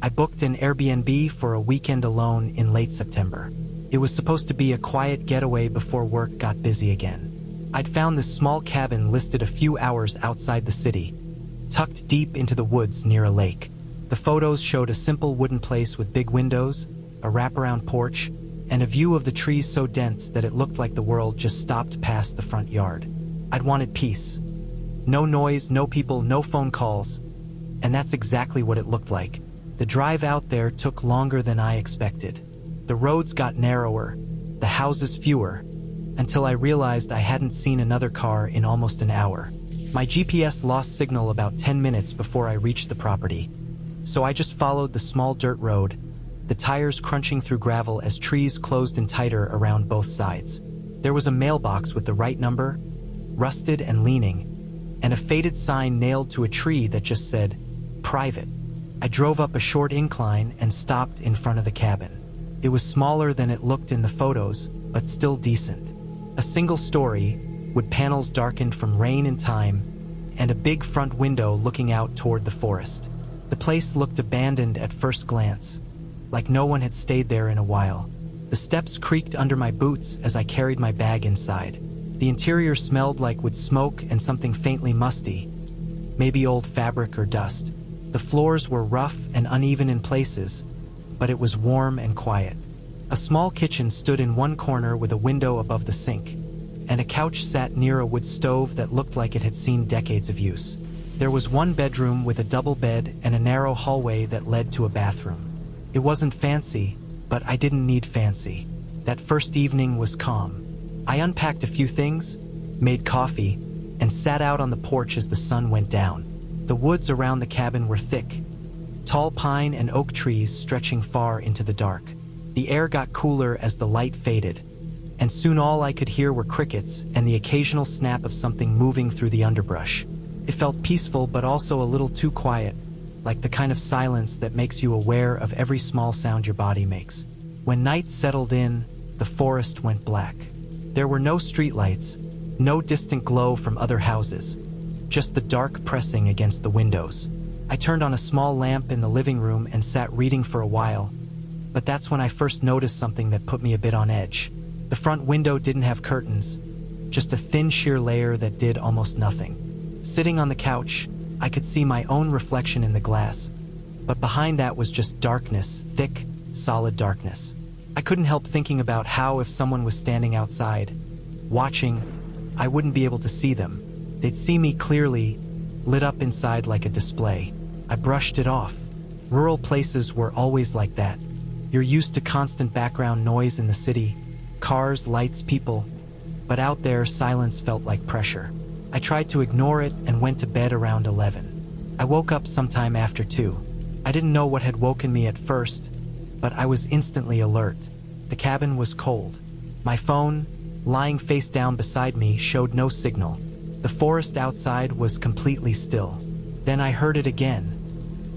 I booked an Airbnb for a weekend alone in late September. It was supposed to be a quiet getaway before work got busy again. I'd found this small cabin listed a few hours outside the city, tucked deep into the woods near a lake. The photos showed a simple wooden place with big windows, a wraparound porch, and a view of the trees so dense that it looked like the world just stopped past the front yard. I'd wanted peace. No noise, no people, no phone calls. And that's exactly what it looked like. The drive out there took longer than I expected. The roads got narrower, the houses fewer, until I realized I hadn't seen another car in almost an hour. My GPS lost signal about 10 minutes before I reached the property, so I just followed the small dirt road, the tires crunching through gravel as trees closed in tighter around both sides. There was a mailbox with the right number, rusted and leaning, and a faded sign nailed to a tree that just said, "Private." I drove up a short incline and stopped in front of the cabin. It was smaller than it looked in the photos, but still decent. A single story, with panels darkened from rain and time, and a big front window looking out toward the forest. The place looked abandoned at first glance, like no one had stayed there in a while. The steps creaked under my boots as I carried my bag inside. The interior smelled like wood smoke and something faintly musty, maybe old fabric or dust. The floors were rough and uneven in places, but it was warm and quiet. A small kitchen stood in one corner with a window above the sink, and a couch sat near a wood stove that looked like it had seen decades of use. There was one bedroom with a double bed and a narrow hallway that led to a bathroom. It wasn't fancy, but I didn't need fancy. That first evening was calm. I unpacked a few things, made coffee, and sat out on the porch as the sun went down. The woods around the cabin were thick, tall pine and oak trees stretching far into the dark. The air got cooler as the light faded, and soon all I could hear were crickets and the occasional snap of something moving through the underbrush. It felt peaceful but also a little too quiet, like the kind of silence that makes you aware of every small sound your body makes. When night settled in, the forest went black. There were no streetlights, no distant glow from other houses, just the dark pressing against the windows. I turned on a small lamp in the living room and sat reading for a while, but that's when I first noticed something that put me a bit on edge. The front window didn't have curtains, just a thin sheer layer that did almost nothing. Sitting on the couch, I could see my own reflection in the glass, but behind that was just darkness, thick, solid darkness. I couldn't help thinking about how if someone was standing outside, watching, I wouldn't be able to see them. They'd see me clearly, lit up inside like a display. I brushed it off. Rural places were always like that. You're used to constant background noise in the city, cars, lights, people, but out there silence felt like pressure. I tried to ignore it and went to bed around 11. I woke up sometime after 2. I didn't know what had woken me at first, but I was instantly alert. The cabin was cold. My phone, lying face down beside me, showed no signal. The forest outside was completely still. Then I heard it again,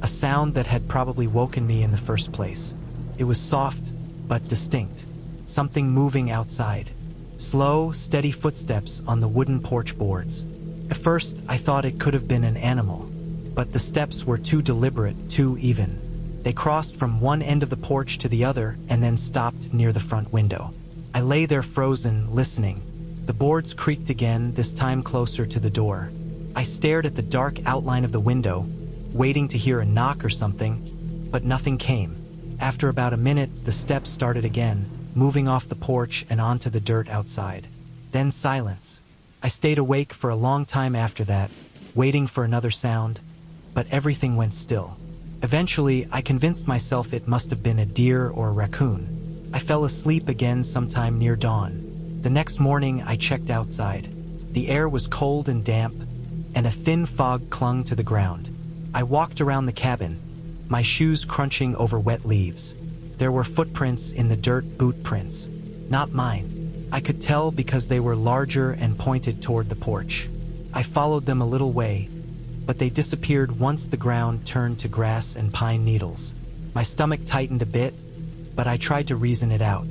a sound that had probably woken me in the first place. It was soft, but distinct. Something moving outside. Slow, steady footsteps on the wooden porch boards. At first, I thought it could have been an animal, but the steps were too deliberate, too even. They crossed from one end of the porch to the other and then stopped near the front window. I lay there frozen, listening. The boards creaked again, this time closer to the door. I stared at the dark outline of the window, waiting to hear a knock or something, but nothing came. After about a minute, the steps started again, moving off the porch and onto the dirt outside. Then silence. I stayed awake for a long time after that, waiting for another sound, but everything went still. Eventually, I convinced myself it must have been a deer or a raccoon. I fell asleep again sometime near dawn. The next morning, I checked outside. The air was cold and damp, and a thin fog clung to the ground. I walked around the cabin, my shoes crunching over wet leaves. There were footprints in the dirt, boot prints. Not mine. I could tell because they were larger and pointed toward the porch. I followed them a little way, but they disappeared once the ground turned to grass and pine needles. My stomach tightened a bit, but I tried to reason it out.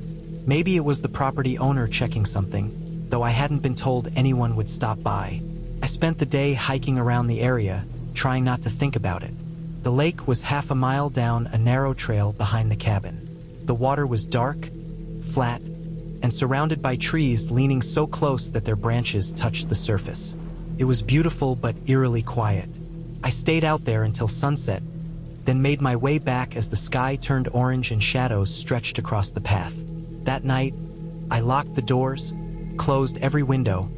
Maybe it was the property owner checking something, though I hadn't been told anyone would stop by. I spent the day hiking around the area, trying not to think about it. The lake was half a mile down a narrow trail behind the cabin. The water was dark, flat, and surrounded by trees leaning so close that their branches touched the surface. It was beautiful but eerily quiet. I stayed out there until sunset, then made my way back as the sky turned orange and shadows stretched across the path. That night, I locked the doors, closed every window,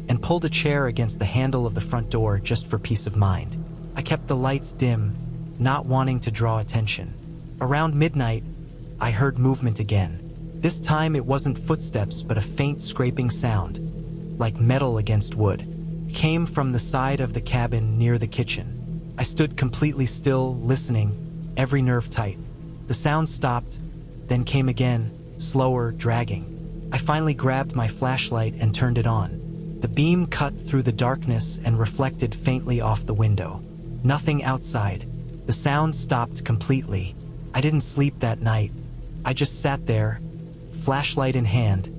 and pulled a chair against the handle of the front door just for peace of mind. I kept the lights dim, not wanting to draw attention. Around midnight, I heard movement again. This time it wasn't footsteps but a faint scraping sound, like metal against wood. It came from the side of the cabin near the kitchen. I stood completely still, listening, every nerve tight. The sound stopped, then came again, slower, dragging. I finally grabbed my flashlight and turned it on. The beam cut through the darkness and reflected faintly off the window. Nothing outside. The sound stopped completely. I didn't sleep that night. I just sat there, flashlight in hand,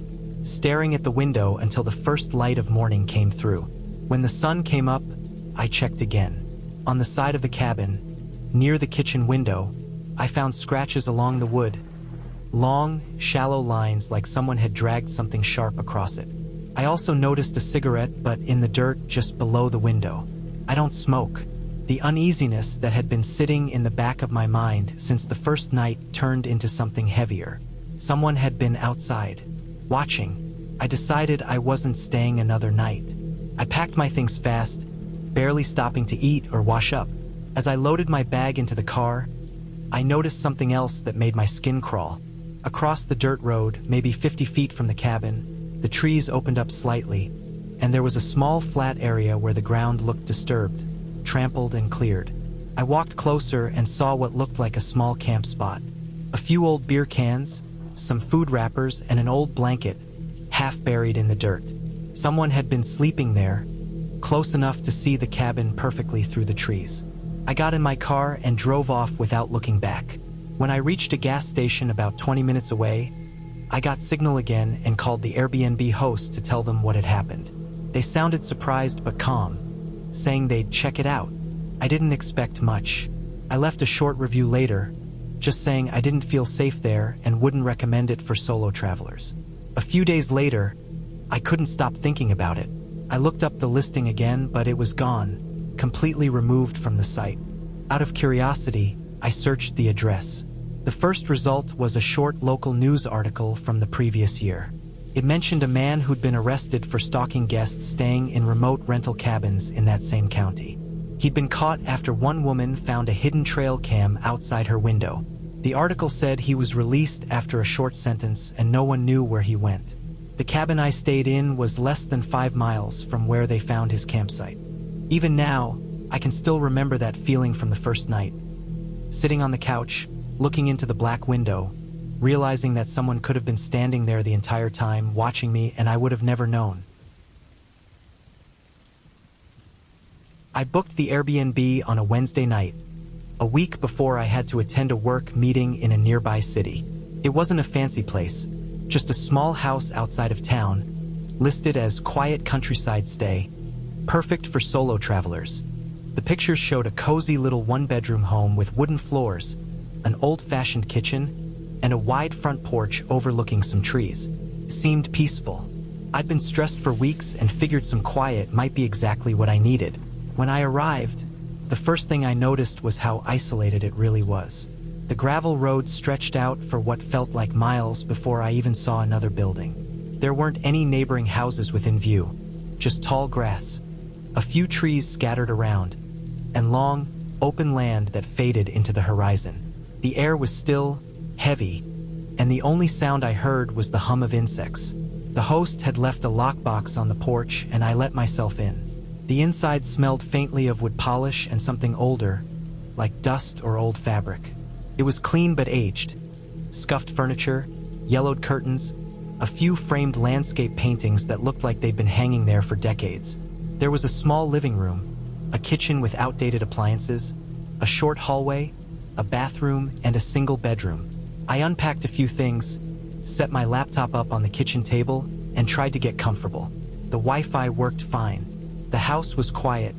staring at the window until the first light of morning came through. When the sun came up, I checked again. On the side of the cabin, near the kitchen window, I found scratches along the wood. Long, shallow lines like someone had dragged something sharp across it. I also noticed a cigarette, but in the dirt just below the window. I don't smoke. The uneasiness that had been sitting in the back of my mind since the first night turned into something heavier. Someone had been outside, watching. I decided I wasn't staying another night. I packed my things fast, barely stopping to eat or wash up. As I loaded my bag into the car, I noticed something else that made my skin crawl. Across the dirt road, maybe 50 feet from the cabin, the trees opened up slightly, and there was a small flat area where the ground looked disturbed, trampled and cleared. I walked closer and saw what looked like a small camp spot. A few old beer cans, some food wrappers, and an old blanket, half buried in the dirt. Someone had been sleeping there, close enough to see the cabin perfectly through the trees. I got in my car and drove off without looking back. When I reached a gas station about 20 minutes away, I got signal again and called the Airbnb host to tell them what had happened. They sounded surprised but calm, saying they'd check it out. I didn't expect much. I left a short review later, just saying I didn't feel safe there and wouldn't recommend it for solo travelers. A few days later, I couldn't stop thinking about it. I looked up the listing again, but it was gone, completely removed from the site. Out of curiosity, I searched the address. The first result was a short local news article from the previous year. It mentioned a man who'd been arrested for stalking guests staying in remote rental cabins in that same county. He'd been caught after one woman found a hidden trail cam outside her window. The article said he was released after a short sentence and no one knew where he went. The cabin I stayed in was less than 5 miles from where they found his campsite. Even now, I can still remember that feeling from the first night. Sitting on the couch, looking into the black window, realizing that someone could have been standing there the entire time watching me and I would have never known. I booked the Airbnb on a Wednesday night, a week before I had to attend a work meeting in a nearby city. It wasn't a fancy place, just a small house outside of town, listed as quiet countryside stay, perfect for solo travelers. The pictures showed a cozy little one-bedroom home with wooden floors, an old-fashioned kitchen, and a wide front porch overlooking some trees. It seemed peaceful. I'd been stressed for weeks and figured some quiet might be exactly what I needed. When I arrived, the first thing I noticed was how isolated it really was. The gravel road stretched out for what felt like miles before I even saw another building. There weren't any neighboring houses within view, just tall grass, a few trees scattered around, and long, open land that faded into the horizon. The air was still, heavy, and the only sound I heard was the hum of insects. The host had left a lockbox on the porch and I let myself in. The inside smelled faintly of wood polish and something older, like dust or old fabric. It was clean but aged. Scuffed furniture, yellowed curtains, a few framed landscape paintings that looked like they'd been hanging there for decades. There was a small living room, a kitchen with outdated appliances, a short hallway, a bathroom, and a single bedroom. I unpacked a few things, set my laptop up on the kitchen table, and tried to get comfortable. The Wi-Fi worked fine. The house was quiet,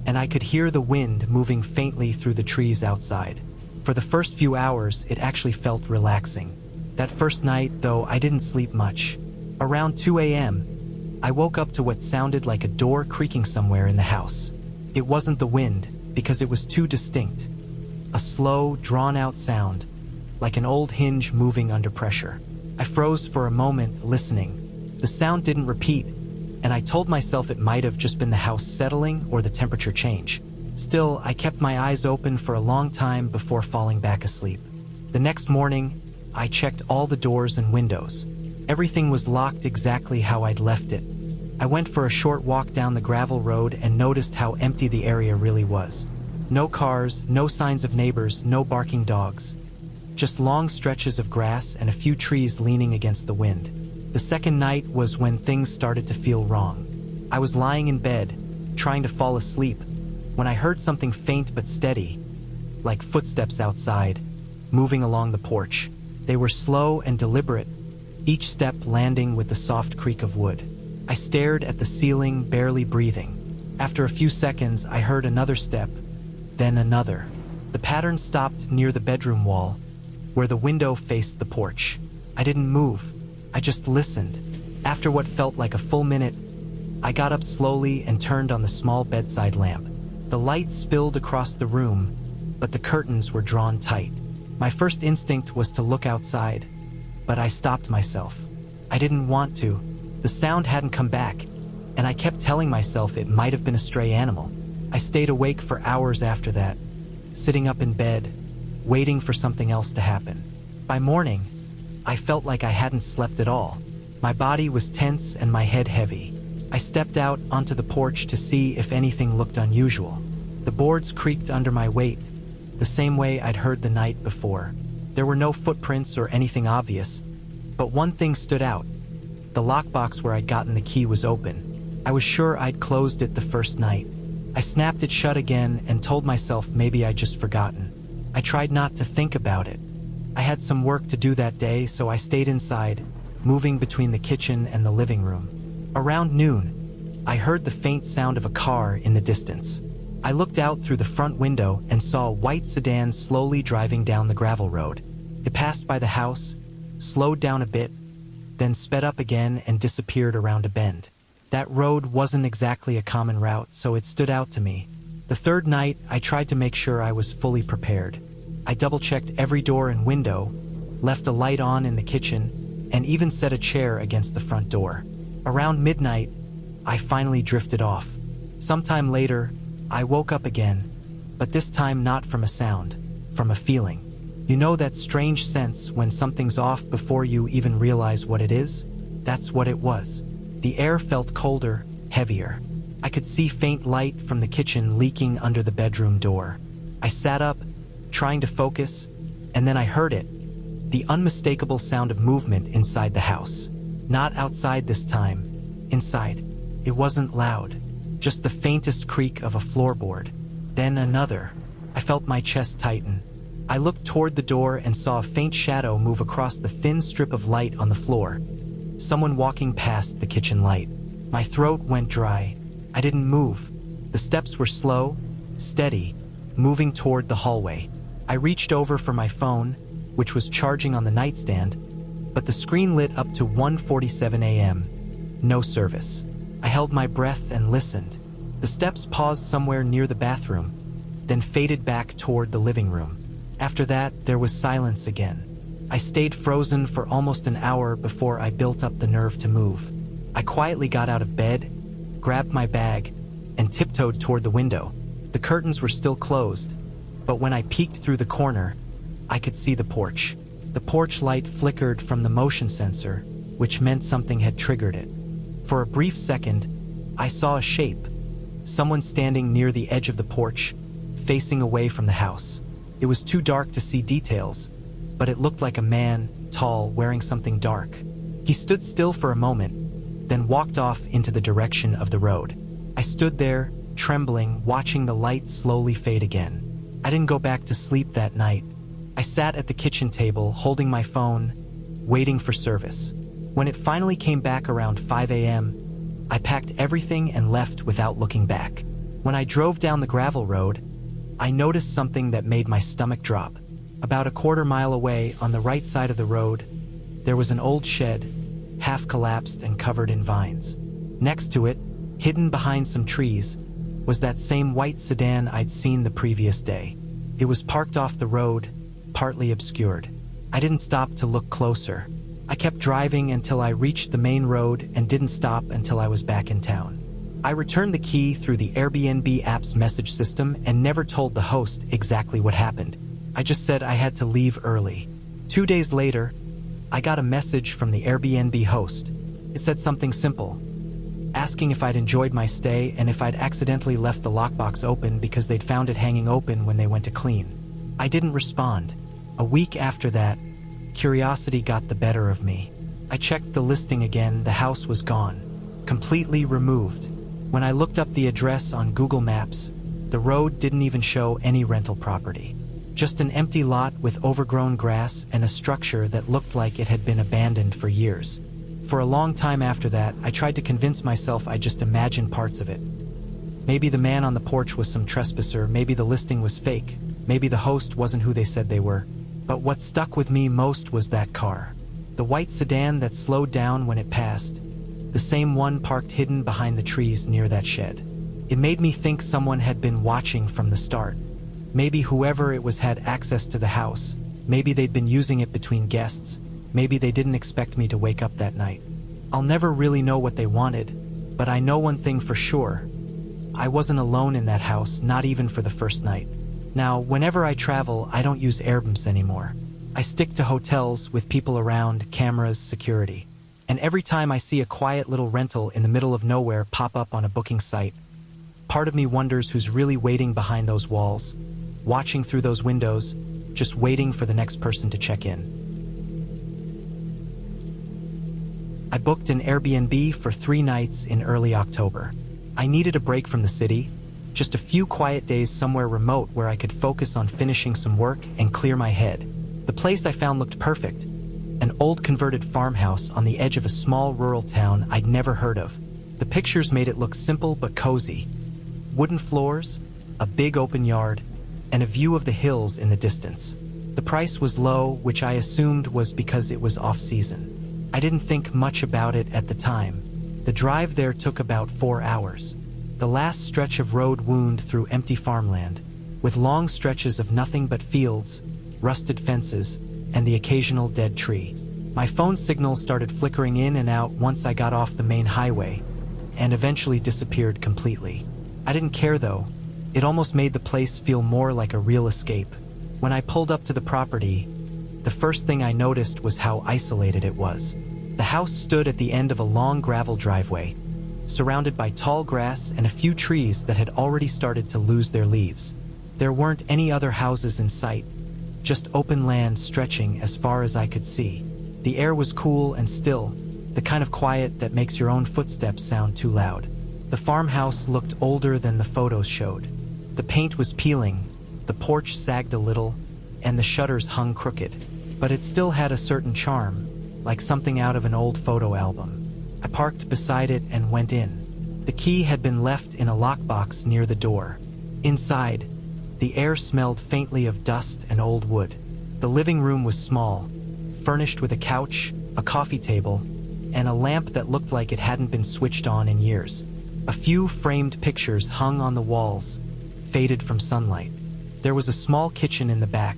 and I could hear the wind moving faintly through the trees outside. For the first few hours, it actually felt relaxing. That first night, though, I didn't sleep much. Around 2 a.m., I woke up to what sounded like a door creaking somewhere in the house. It wasn't the wind, because it was too distinct. A slow, drawn-out sound, like an old hinge moving under pressure. I froze for a moment, listening. The sound didn't repeat, and I told myself it might have just been the house settling or the temperature change. Still, I kept my eyes open for a long time before falling back asleep. The next morning, I checked all the doors and windows. Everything was locked exactly how I'd left it. I went for a short walk down the gravel road and noticed how empty the area really was. No cars, no signs of neighbors, no barking dogs. Just long stretches of grass and a few trees leaning against the wind. The second night was when things started to feel wrong. I was lying in bed, trying to fall asleep, when I heard something faint but steady, like footsteps outside, moving along the porch. They were slow and deliberate, each step landing with the soft creak of wood. I stared at the ceiling, barely breathing. After a few seconds, I heard another step, then another. The pattern stopped near the bedroom wall, where the window faced the porch. I didn't move. I just listened. After what felt like a full minute, I got up slowly and turned on the small bedside lamp. The light spilled across the room, but the curtains were drawn tight. My first instinct was to look outside, but I stopped myself. I didn't want to. The sound hadn't come back, and I kept telling myself it might have been a stray animal. I stayed awake for hours after that, sitting up in bed, waiting for something else to happen. By morning, I felt like I hadn't slept at all. My body was tense and my head heavy. I stepped out onto the porch to see if anything looked unusual. The boards creaked under my weight, the same way I'd heard the night before. There were no footprints or anything obvious, but one thing stood out. The lockbox where I'd gotten the key was open. I was sure I'd closed it the first night. I snapped it shut again and told myself maybe I'd just forgotten. I tried not to think about it. I had some work to do that day, so I stayed inside, moving between the kitchen and the living room. Around noon, I heard the faint sound of a car in the distance. I looked out through the front window and saw a white sedan slowly driving down the gravel road. It passed by the house, slowed down a bit, then sped up again and disappeared around a bend. That road wasn't exactly a common route, so it stood out to me. The third night, I tried to make sure I was fully prepared. I double-checked every door and window, left a light on in the kitchen, and even set a chair against the front door. Around midnight, I finally drifted off. Sometime later, I woke up again, but this time not from a sound, from a feeling. You know that strange sense when something's off before you even realize what it is? That's what it was. The air felt colder, heavier. I could see faint light from the kitchen leaking under the bedroom door. I sat up, trying to focus, and then I heard it. The unmistakable sound of movement inside the house. Not outside this time. Inside. It wasn't loud. Just the faintest creak of a floorboard. Then another. I felt my chest tighten. I looked toward the door and saw a faint shadow move across the thin strip of light on the floor. Someone walking past the kitchen light. My throat went dry. I didn't move. The steps were slow, steady, moving toward the hallway. I reached over for my phone, which was charging on the nightstand, but the screen lit up to 1:47 a.m. No service. I held my breath and listened. The steps paused somewhere near the bathroom, then faded back toward the living room. After that, there was silence again. I stayed frozen for almost an hour before I built up the nerve to move. I quietly got out of bed, grabbed my bag, and tiptoed toward the window. The curtains were still closed, but when I peeked through the corner, I could see the porch. The porch light flickered from the motion sensor, which meant something had triggered it. For a brief second, I saw a shape. Someone standing near the edge of the porch, facing away from the house. It was too dark to see details, but it looked like a man, tall, wearing something dark. He stood still for a moment, then walked off into the direction of the road. I stood there, trembling, watching the light slowly fade again. I didn't go back to sleep that night. I sat at the kitchen table, holding my phone, waiting for service. When it finally came back around 5 a.m., I packed everything and left without looking back. When I drove down the gravel road, I noticed something that made my stomach drop. About a quarter-mile away, on the right side of the road, there was an old shed, half collapsed and covered in vines. Next to it, hidden behind some trees, was that same white sedan I'd seen the previous day. It was parked off the road, partly obscured. I didn't stop to look closer. I kept driving until I reached the main road and didn't stop until I was back in town. I returned the key through the Airbnb app's message system and never told the host exactly what happened. I just said I had to leave early. 2 days later, I got a message from the Airbnb host. It said something simple, asking if I'd enjoyed my stay and if I'd accidentally left the lockbox open because they'd found it hanging open when they went to clean. I didn't respond. A week after that, curiosity got the better of me. I checked the listing again. The house was gone, completely removed. When I looked up the address on Google Maps, the road didn't even show any rental property. Just an empty lot with overgrown grass and a structure that looked like it had been abandoned for years. For a long time after that, I tried to convince myself I just imagined parts of it. Maybe the man on the porch was some trespasser, maybe the listing was fake, maybe the host wasn't who they said they were. But what stuck with me most was that car. The white sedan that slowed down when it passed, the same one parked hidden behind the trees near that shed. It made me think someone had been watching from the start. Maybe whoever it was had access to the house. Maybe they'd been using it between guests. Maybe they didn't expect me to wake up that night. I'll never really know what they wanted, but I know one thing for sure. I wasn't alone in that house, not even for the first night. Now, whenever I travel, I don't use Airbnbs anymore. I stick to hotels with people around, cameras, security. And every time I see a quiet little rental in the middle of nowhere pop up on a booking site, part of me wonders who's really waiting behind those walls, watching through those windows, just waiting for the next person to check in. I booked an Airbnb for 3 nights in early October. I needed a break from the city, just a few quiet days somewhere remote where I could focus on finishing some work and clear my head. The place I found looked perfect, an old converted farmhouse on the edge of a small rural town I'd never heard of. The pictures made it look simple but cozy. Wooden floors, a big open yard, and a view of the hills in the distance. The price was low, which I assumed was because it was off-season. I didn't think much about it at the time. The drive there took about 4 hours. The last stretch of road wound through empty farmland, with long stretches of nothing but fields, rusted fences, and the occasional dead tree. My phone signal started flickering in and out once I got off the main highway, and eventually disappeared completely. I didn't care though. It almost made the place feel more like a real escape. When I pulled up to the property, the first thing I noticed was how isolated it was. The house stood at the end of a long gravel driveway, surrounded by tall grass and a few trees that had already started to lose their leaves. There weren't any other houses in sight, just open land stretching as far as I could see. The air was cool and still, the kind of quiet that makes your own footsteps sound too loud. The farmhouse looked older than the photos showed. The paint was peeling, the porch sagged a little, and the shutters hung crooked. But it still had a certain charm, like something out of an old photo album. I parked beside it and went in. The key had been left in a lockbox near the door. Inside, the air smelled faintly of dust and old wood. The living room was small, furnished with a couch, a coffee table, and a lamp that looked like it hadn't been switched on in years. A few framed pictures hung on the walls, faded from sunlight. There was a small kitchen in the back,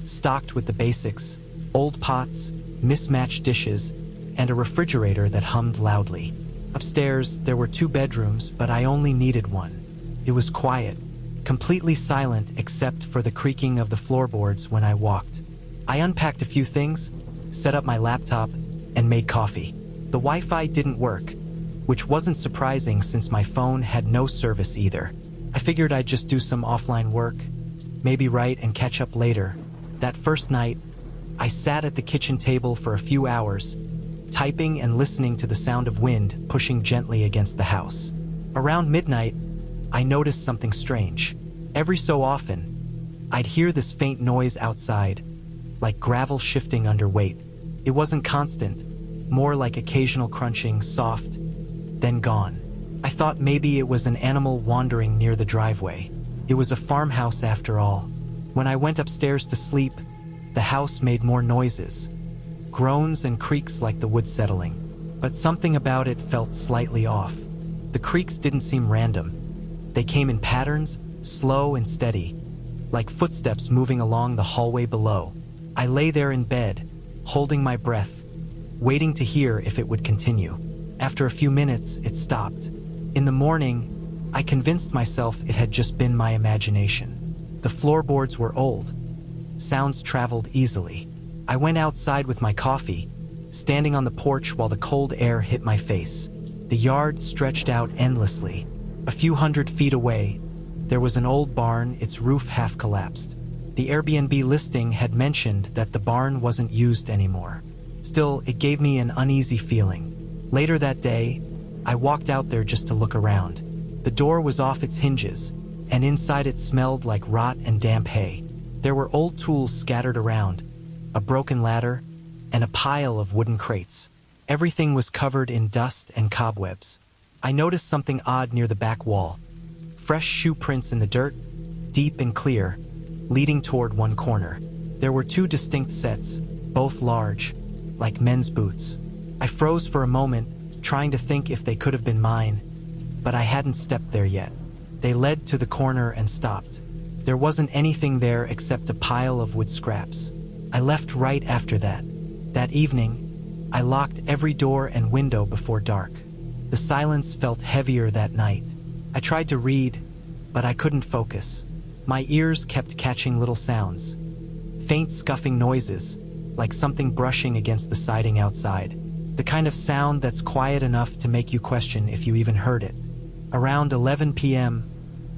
stocked with the basics, old pots, mismatched dishes, and a refrigerator that hummed loudly. Upstairs, there were 2 bedrooms, but I only needed one. It was quiet, completely silent except for the creaking of the floorboards when I walked. I unpacked a few things, set up my laptop, and made coffee. The Wi-Fi didn't work, which wasn't surprising since my phone had no service either. I figured I'd just do some offline work, maybe write and catch up later. That first night, I sat at the kitchen table for a few hours, typing and listening to the sound of wind pushing gently against the house. Around midnight, I noticed something strange. Every so often, I'd hear this faint noise outside, like gravel shifting under weight. It wasn't constant, more like occasional crunching, soft, then gone. I thought maybe it was an animal wandering near the driveway. It was a farmhouse after all. When I went upstairs to sleep, the house made more noises, groans and creaks like the wood settling. But something about it felt slightly off. The creaks didn't seem random. They came in patterns, slow and steady, like footsteps moving along the hallway below. I lay there in bed, holding my breath, waiting to hear if it would continue. After a few minutes, it stopped. In the morning, I convinced myself it had just been my imagination. The floorboards were old. Sounds traveled easily. I went outside with my coffee, standing on the porch while the cold air hit my face. The yard stretched out endlessly. A few 100 feet away, there was an old barn, its roof half collapsed. The Airbnb listing had mentioned that the barn wasn't used anymore. Still, it gave me an uneasy feeling. Later that day, I walked out there just to look around. The door was off its hinges, and inside it smelled like rot and damp hay. There were old tools scattered around, a broken ladder, and a pile of wooden crates. Everything was covered in dust and cobwebs. I noticed something odd near the back wall. Fresh shoe prints in the dirt, deep and clear, leading toward one corner. There were two distinct sets, both large, like men's boots. I froze for a moment, trying to think if they could have been mine, but I hadn't stepped there yet. They led to the corner and stopped. There wasn't anything there except a pile of wood scraps. I left right after that. That evening, I locked every door and window before dark. The silence felt heavier that night. I tried to read, but I couldn't focus. My ears kept catching little sounds. Faint scuffing noises, like something brushing against the siding outside. The kind of sound that's quiet enough to make you question if you even heard it. Around 11 p.m.,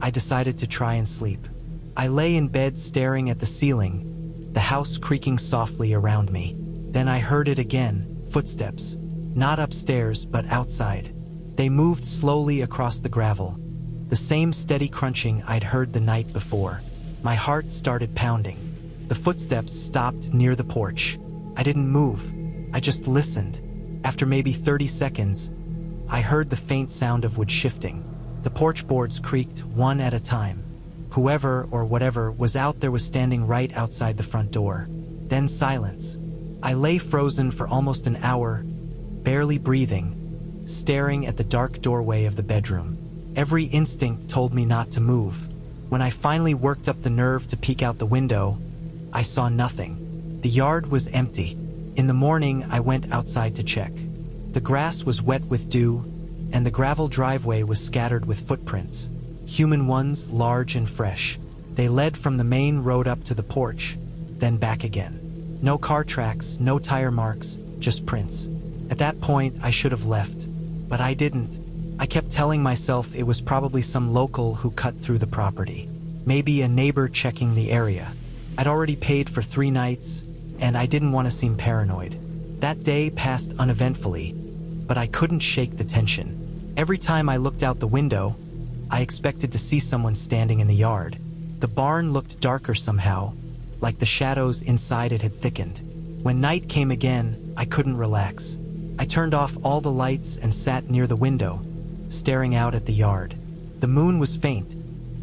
I decided to try and sleep. I lay in bed staring at the ceiling, the house creaking softly around me. Then I heard it again, footsteps. Not upstairs, but outside. They moved slowly across the gravel. The same steady crunching I'd heard the night before. My heart started pounding. The footsteps stopped near the porch. I didn't move. I just listened. After maybe 30 seconds, I heard the faint sound of wood shifting. The porch boards creaked one at a time. Whoever or whatever was out there was standing right outside the front door. Then silence. I lay frozen for almost an hour, barely breathing, staring at the dark doorway of the bedroom. Every instinct told me not to move. When I finally worked up the nerve to peek out the window, I saw nothing. The yard was empty. In the morning, I went outside to check. The grass was wet with dew, and the gravel driveway was scattered with footprints. Human ones, large and fresh. They led from the main road up to the porch, then back again. No car tracks, no tire marks, just prints. At that point, I should have left, but I didn't. I kept telling myself it was probably some local who cut through the property. Maybe a neighbor checking the area. I'd already paid for 3 nights, and I didn't want to seem paranoid. That day passed uneventfully, but I couldn't shake the tension. Every time I looked out the window, I expected to see someone standing in the yard. The barn looked darker somehow, like the shadows inside it had thickened. When night came again, I couldn't relax. I turned off all the lights and sat near the window, staring out at the yard. The moon was faint,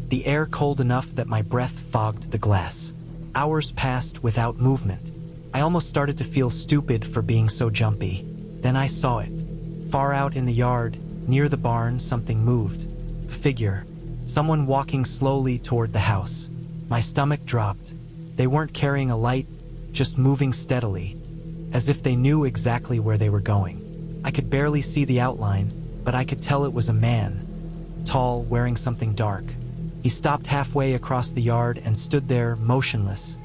the air cold enough that my breath fogged the glass. Hours passed without movement. I almost started to feel stupid for being so jumpy. Then I saw it. Far out in the yard, near the barn, something moved. A figure. Someone walking slowly toward the house. My stomach dropped. They weren't carrying a light, just moving steadily, as if they knew exactly where they were going. I could barely see the outline, but I could tell it was a man. Tall, wearing something dark. He stopped halfway across the yard and stood there, motionless,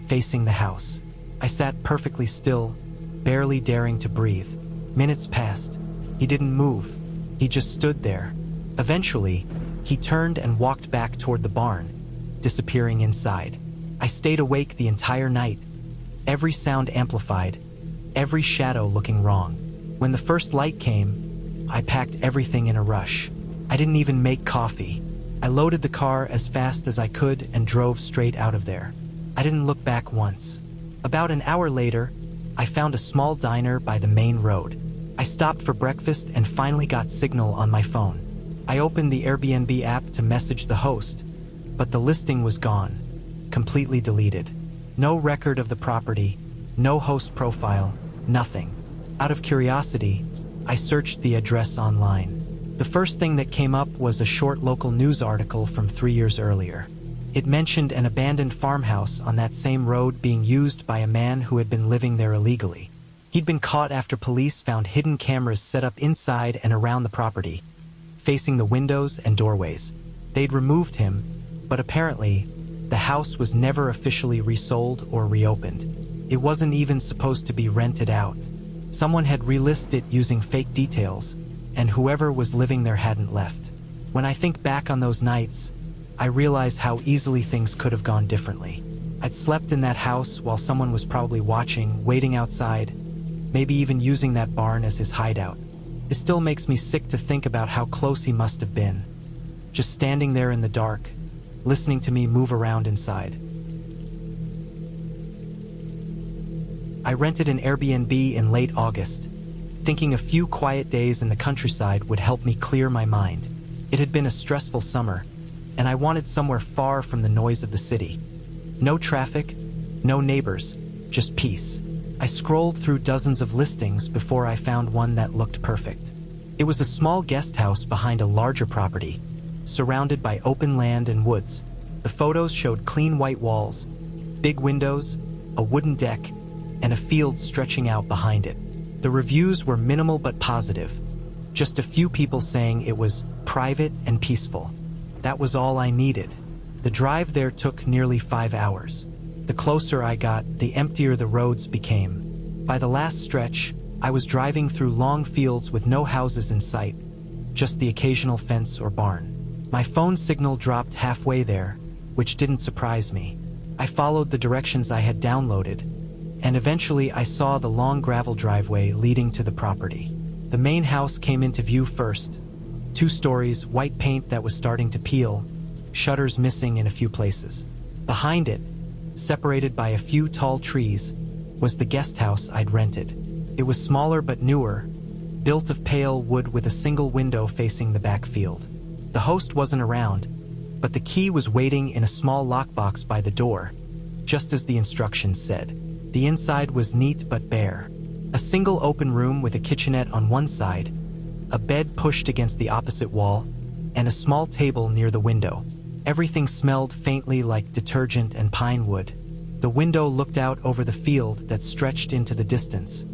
facing the house. I sat perfectly still, barely daring to breathe. Minutes passed. He didn't move. He just stood there. Eventually, he turned and walked back toward the barn, disappearing inside. I stayed awake the entire night, every sound amplified, every shadow looking wrong. When the first light came, I packed everything in a rush. I didn't even make coffee. I loaded the car as fast as I could and drove straight out of there. I didn't look back once. About an hour later, I found a small diner by the main road. I stopped for breakfast and finally got signal on my phone. I opened the Airbnb app to message the host, but the listing was gone, completely deleted. No record of the property, no host profile, nothing. Out of curiosity, I searched the address online. The first thing that came up was a short local news article from 3 years earlier. It mentioned an abandoned farmhouse on that same road being used by a man who had been living there illegally. He'd been caught after police found hidden cameras set up inside and around the property, facing the windows and doorways. They'd removed him, but apparently, the house was never officially resold or reopened. It wasn't even supposed to be rented out. Someone had relisted it using fake details, and whoever was living there hadn't left. When I think back on those nights, I realize how easily things could have gone differently. I'd slept in that house while someone was probably watching, waiting outside, maybe even using that barn as his hideout. It still makes me sick to think about how close he must have been, just standing there in the dark, listening to me move around inside. I rented an Airbnb in late August, thinking a few quiet days in the countryside would help me clear my mind. It had been a stressful summer, and I wanted somewhere far from the noise of the city. No traffic, no neighbors, just peace. I scrolled through dozens of listings before I found one that looked perfect. It was a small guest house behind a larger property, surrounded by open land and woods. The photos showed clean white walls, big windows, a wooden deck, and a field stretching out behind it. The reviews were minimal but positive, just a few people saying it was private and peaceful. That was all I needed. The drive there took nearly 5 hours. The closer I got, the emptier the roads became. By the last stretch, I was driving through long fields with no houses in sight, just the occasional fence or barn. My phone signal dropped halfway there, which didn't surprise me. I followed the directions I had downloaded, and eventually I saw the long gravel driveway leading to the property. The main house came into view first. 2 stories, white paint that was starting to peel, shutters missing in a few places. Behind it, separated by a few tall trees, was the guest house I'd rented. It was smaller but newer, built of pale wood with a single window facing the back field. The host wasn't around, but the key was waiting in a small lockbox by the door, just as the instructions said. The inside was neat but bare. A single open room with a kitchenette on one side, a bed pushed against the opposite wall, and a small table near the window. Everything smelled faintly like detergent and pine wood. The window looked out over the field that stretched into the distance,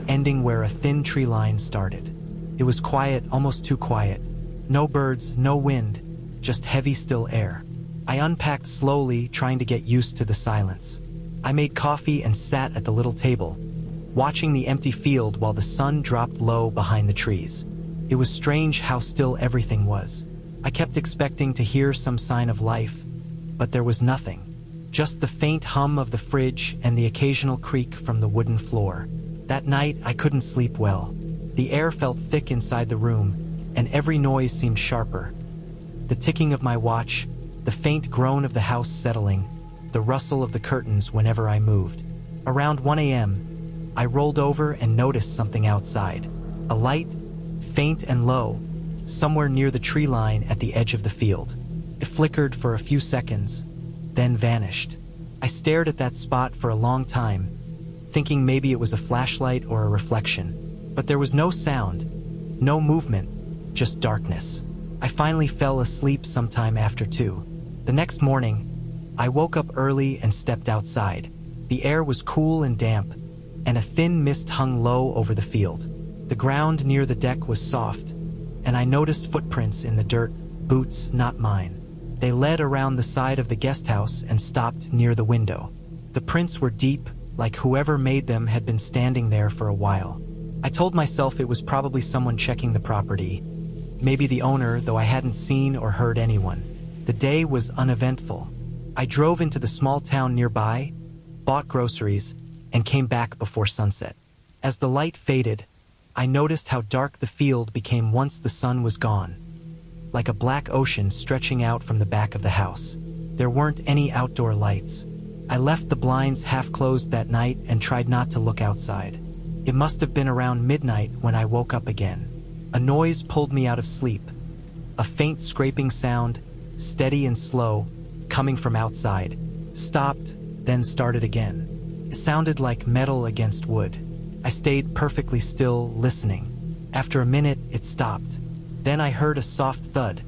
ending where a thin tree line started. It was quiet, almost too quiet. No birds, no wind, just heavy, still air. I unpacked slowly, trying to get used to the silence. I made coffee and sat at the little table, watching the empty field while the sun dropped low behind the trees. It was strange how still everything was. I kept expecting to hear some sign of life, but there was nothing. Just the faint hum of the fridge and the occasional creak from the wooden floor. That night, I couldn't sleep well. The air felt thick inside the room, and every noise seemed sharper. The ticking of my watch, the faint groan of the house settling, the rustle of the curtains whenever I moved. Around 1 a.m., I rolled over and noticed something outside. A light, faint and low, somewhere near the tree line at the edge of the field. It flickered for a few seconds, then vanished. I stared at that spot for a long time, thinking maybe it was a flashlight or a reflection. But there was no sound, no movement, just darkness. I finally fell asleep sometime after 2. The next morning, I woke up early and stepped outside. The air was cool and damp, and a thin mist hung low over the field. The ground near the deck was soft, and I noticed footprints in the dirt, boots not mine. They led around the side of the guest house and stopped near the window. The prints were deep, like whoever made them had been standing there for a while. I told myself it was probably someone checking the property, maybe the owner, though I hadn't seen or heard anyone. The day was uneventful. I drove into the small town nearby, bought groceries, and came back before sunset. As the light faded, I noticed how dark the field became once the sun was gone, like a black ocean stretching out from the back of the house. There weren't any outdoor lights. I left the blinds half closed that night and tried not to look outside. It must have been around midnight when I woke up again. A noise pulled me out of sleep. A faint scraping sound, steady and slow, coming from outside, stopped, then started again. It sounded like metal against wood. I stayed perfectly still, listening. After a minute, it stopped. Then I heard a soft thud,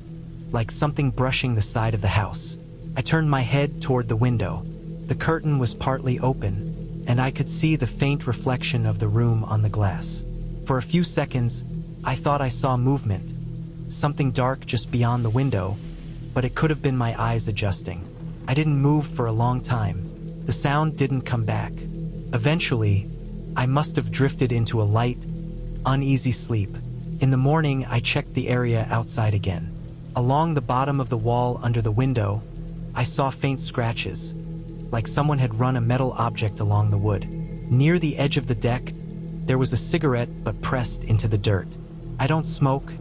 like something brushing the side of the house. I turned my head toward the window. The curtain was partly open, and I could see the faint reflection of the room on the glass. For a few seconds, I thought I saw movement, something dark just beyond the window, but it could have been my eyes adjusting. I didn't move for a long time. The sound didn't come back. Eventually, I must have drifted into a light, uneasy sleep. In the morning, I checked the area outside again. Along the bottom of the wall under the window, I saw faint scratches, like someone had run a metal object along the wood. Near the edge of the deck, there was a cigarette but pressed into the dirt. I don't smoke,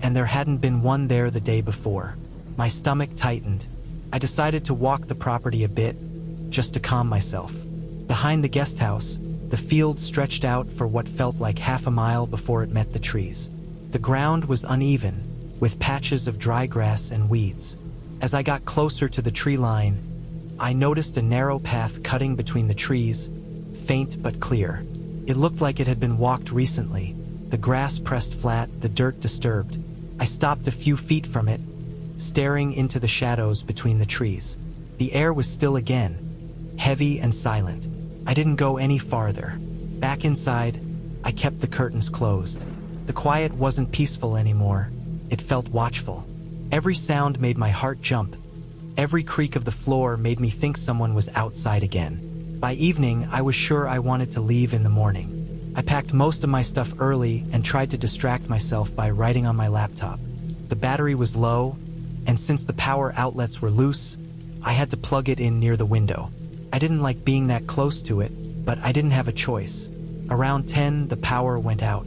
and there hadn't been one there the day before. My stomach tightened. I decided to walk the property a bit, just to calm myself. Behind the guest house, the field stretched out for what felt like half a mile before it met the trees. The ground was uneven, with patches of dry grass and weeds. As I got closer to the tree line, I noticed a narrow path cutting between the trees, faint but clear. It looked like it had been walked recently. The grass pressed flat, the dirt disturbed. I stopped a few feet from it, staring into the shadows between the trees. The air was still again, heavy and silent. I didn't go any farther. Back inside, I kept the curtains closed. The quiet wasn't peaceful anymore. It felt watchful. Every sound made my heart jump. Every creak of the floor made me think someone was outside again. By evening, I was sure I wanted to leave in the morning. I packed most of my stuff early and tried to distract myself by writing on my laptop. The battery was low, and since the power outlets were loose, I had to plug it in near the window. I didn't like being that close to it, but I didn't have a choice. Around 10, the power went out.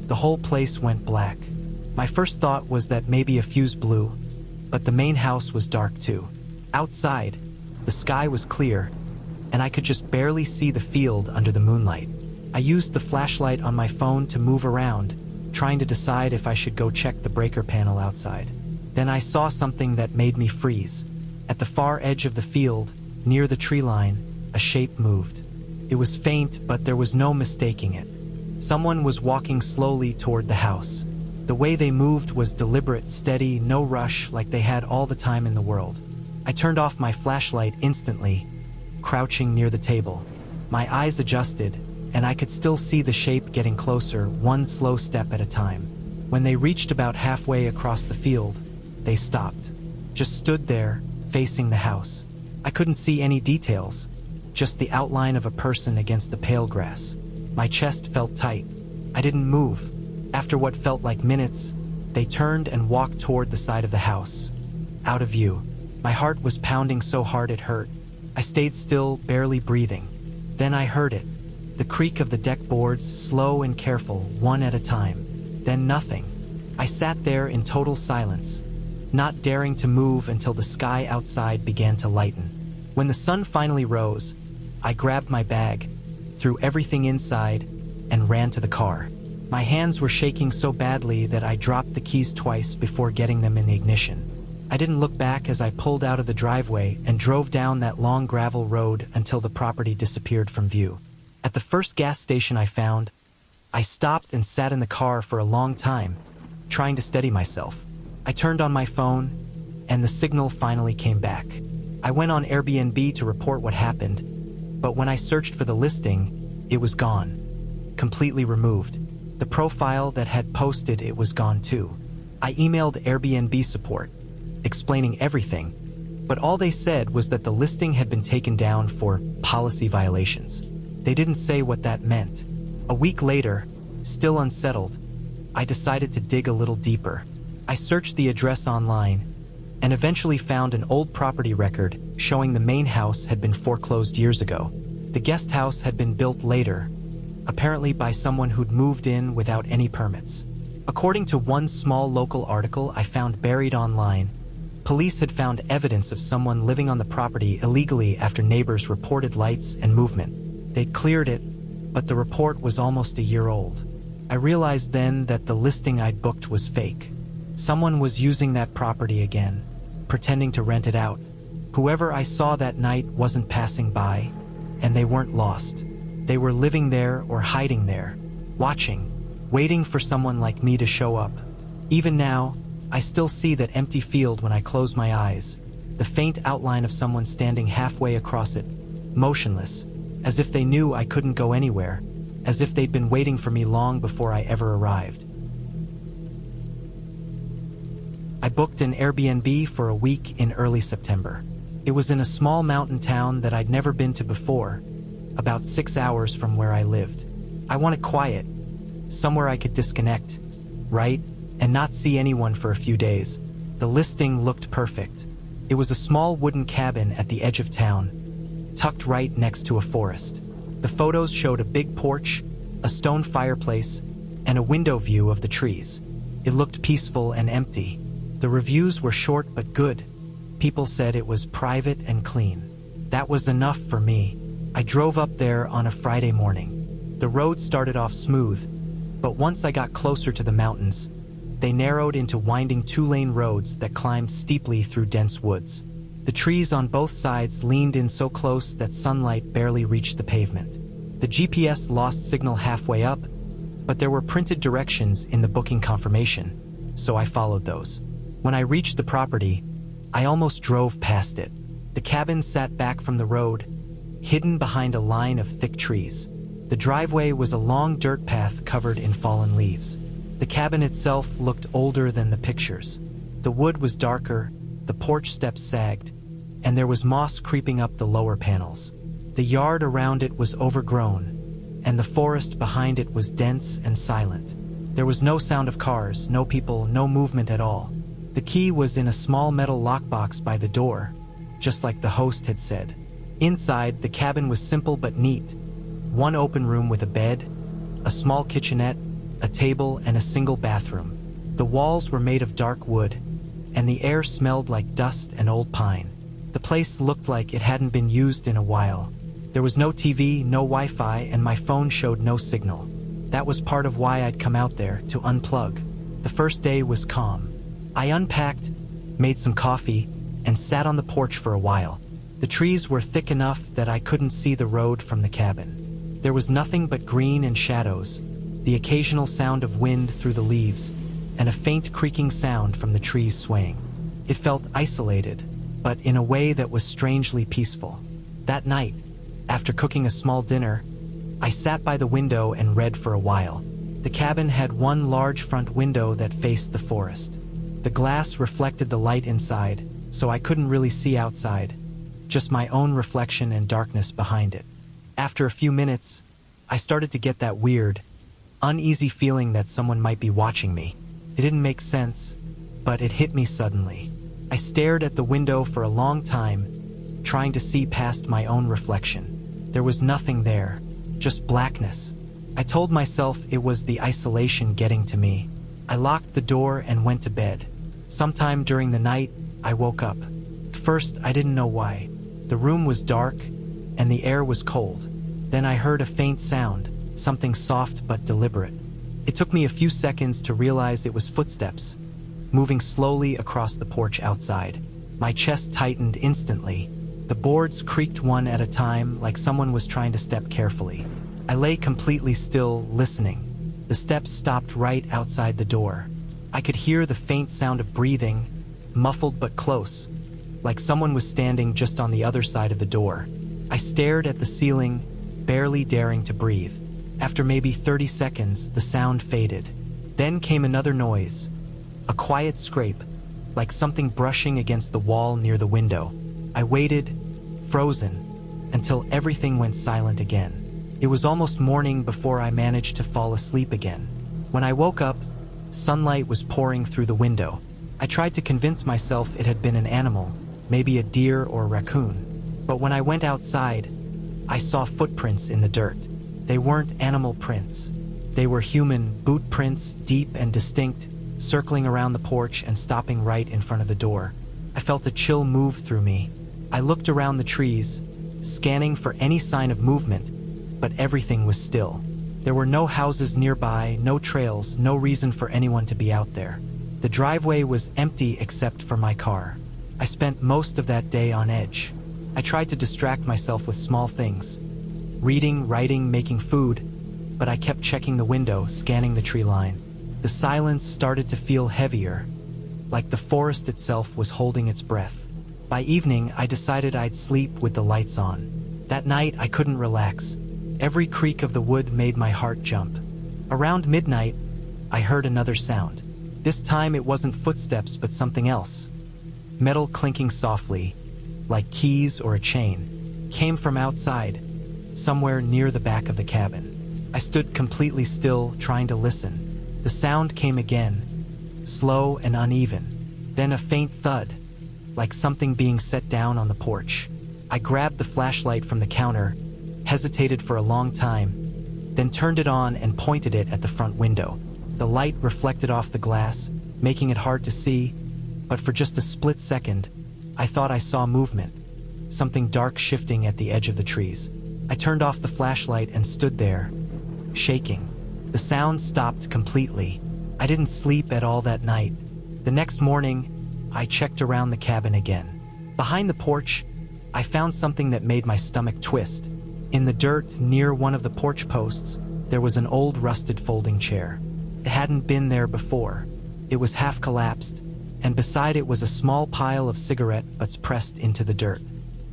The whole place went black. My first thought was that maybe a fuse blew, but the main house was dark too. Outside, the sky was clear, and I could just barely see the field under the moonlight. I used the flashlight on my phone to move around, trying to decide if I should go check the breaker panel outside. Then I saw something that made me freeze. At the far edge of the field, near the tree line, a shape moved. It was faint, but there was no mistaking it. Someone was walking slowly toward the house. The way they moved was deliberate, steady, no rush, like they had all the time in the world. I turned off my flashlight instantly, crouching near the table. My eyes adjusted, and I could still see the shape getting closer, one slow step at a time. When they reached about halfway across the field, they stopped. Just stood there, facing the house. I couldn't see any details, just the outline of a person against the pale grass. My chest felt tight. I didn't move. After what felt like minutes, they turned and walked toward the side of the house, out of view. My heart was pounding so hard it hurt. I stayed still, barely breathing. Then I heard it, the creak of the deck boards, slow and careful, one at a time. Then nothing. I sat there in total silence, not daring to move until the sky outside began to lighten. When the sun finally rose, I grabbed my bag, threw everything inside, and ran to the car. My hands were shaking so badly that I dropped the keys twice before getting them in the ignition. I didn't look back as I pulled out of the driveway and drove down that long gravel road until the property disappeared from view. At the first gas station I found, I stopped and sat in the car for a long time, trying to steady myself. I turned on my phone, and the signal finally came back. I went on Airbnb to report what happened, but when I searched for the listing, it was gone, completely removed. The profile that had posted it was gone too. I emailed Airbnb support, explaining everything, but all they said was that the listing had been taken down for policy violations. They didn't say what that meant. A week later, still unsettled, I decided to dig a little deeper. I searched the address online and eventually found an old property record showing the main house had been foreclosed years ago. The guest house had been built later, apparently by someone who'd moved in without any permits. According to one small local article I found buried online, police had found evidence of someone living on the property illegally after neighbors reported lights and movement. They'd cleared it, but the report was almost a year old. I realized then that the listing I'd booked was fake. Someone was using that property again, pretending to rent it out. Whoever I saw that night wasn't passing by, and they weren't lost. They were living there or hiding there, watching, waiting for someone like me to show up. Even now, I still see that empty field when I close my eyes, the faint outline of someone standing halfway across it, motionless, as if they knew I couldn't go anywhere, as if they'd been waiting for me long before I ever arrived. I booked an Airbnb for a week in early September. It was in a small mountain town that I'd never been to before, about 6 hours from where I lived. I wanted quiet, somewhere I could disconnect, right, and not see anyone for a few days. The listing looked perfect. It was a small wooden cabin at the edge of town, tucked right next to a forest. The photos showed a big porch, a stone fireplace, and a window view of the trees. It looked peaceful and empty. The reviews were short but good. People said it was private and clean. That was enough for me. I drove up there on a Friday morning. The road started off smooth, but once I got closer to the mountains, they narrowed into winding 2-lane roads that climbed steeply through dense woods. The trees on both sides leaned in so close that sunlight barely reached the pavement. The GPS lost signal halfway up, but there were printed directions in the booking confirmation, so I followed those. When I reached the property, I almost drove past it. The cabin sat back from the road, hidden behind a line of thick trees. The driveway was a long dirt path covered in fallen leaves. The cabin itself looked older than the pictures. The wood was darker, the porch steps sagged, and there was moss creeping up the lower panels. The yard around it was overgrown, and the forest behind it was dense and silent. There was no sound of cars, no people, no movement at all. The key was in a small metal lockbox by the door, just like the host had said. Inside, the cabin was simple but neat. One open room with a bed, a small kitchenette, a table, and a single bathroom. The walls were made of dark wood, and the air smelled like dust and old pine. The place looked like it hadn't been used in a while. There was no TV, no Wi-Fi, and my phone showed no signal. That was part of why I'd come out there, to unplug. The first day was calm. I unpacked, made some coffee, and sat on the porch for a while. The trees were thick enough that I couldn't see the road from the cabin. There was nothing but green and shadows, the occasional sound of wind through the leaves, and a faint creaking sound from the trees swaying. It felt isolated, but in a way that was strangely peaceful. That night, after cooking a small dinner, I sat by the window and read for a while. The cabin had one large front window that faced the forest. The glass reflected the light inside, so I couldn't really see outside, just my own reflection and darkness behind it. After a few minutes, I started to get that weird, uneasy feeling that someone might be watching me. It didn't make sense, but it hit me suddenly. I stared at the window for a long time, trying to see past my own reflection. There was nothing there, just blackness. I told myself it was the isolation getting to me. I locked the door and went to bed. Sometime during the night, I woke up. First, I didn't know why. The room was dark, and the air was cold. Then I heard a faint sound, something soft but deliberate. It took me a few seconds to realize it was footsteps, moving slowly across the porch outside. My chest tightened instantly. The boards creaked one at a time, like someone was trying to step carefully. I lay completely still, listening. The steps stopped right outside the door. I could hear the faint sound of breathing, muffled but close, like someone was standing just on the other side of the door. I stared at the ceiling, barely daring to breathe. After maybe 30 seconds, the sound faded. Then came another noise, a quiet scrape, like something brushing against the wall near the window. I waited, frozen, until everything went silent again. It was almost morning before I managed to fall asleep again. When I woke up, sunlight was pouring through the window. I tried to convince myself it had been an animal, maybe a deer or a raccoon. But when I went outside, I saw footprints in the dirt. They weren't animal prints. They were human boot prints, deep and distinct, circling around the porch and stopping right in front of the door. I felt a chill move through me. I looked around the trees, scanning for any sign of movement, but everything was still. There were no houses nearby, no trails, no reason for anyone to be out there. The driveway was empty except for my car. I spent most of that day on edge. I tried to distract myself with small things. Reading, writing, making food, but I kept checking the window, scanning the tree line. The silence started to feel heavier, like the forest itself was holding its breath. By evening, I decided I'd sleep with the lights on. That night, I couldn't relax. Every creak of the wood made my heart jump. Around midnight, I heard another sound. This time it wasn't footsteps, but something else. Metal clinking softly, like keys or a chain, came from outside, somewhere near the back of the cabin. I stood completely still, trying to listen. The sound came again, slow and uneven. Then a faint thud, like something being set down on the porch. I grabbed the flashlight from the counter, hesitated for a long time, then turned it on and pointed it at the front window. The light reflected off the glass, making it hard to see, but for just a split second, I thought I saw movement, something dark shifting at the edge of the trees. I turned off the flashlight and stood there, shaking. The sound stopped completely. I didn't sleep at all that night. The next morning, I checked around the cabin again. Behind the porch, I found something that made my stomach twist. In the dirt near one of the porch posts, there was an old rusted folding chair. It hadn't been there before. It was half collapsed, and beside it was a small pile of cigarette butts pressed into the dirt.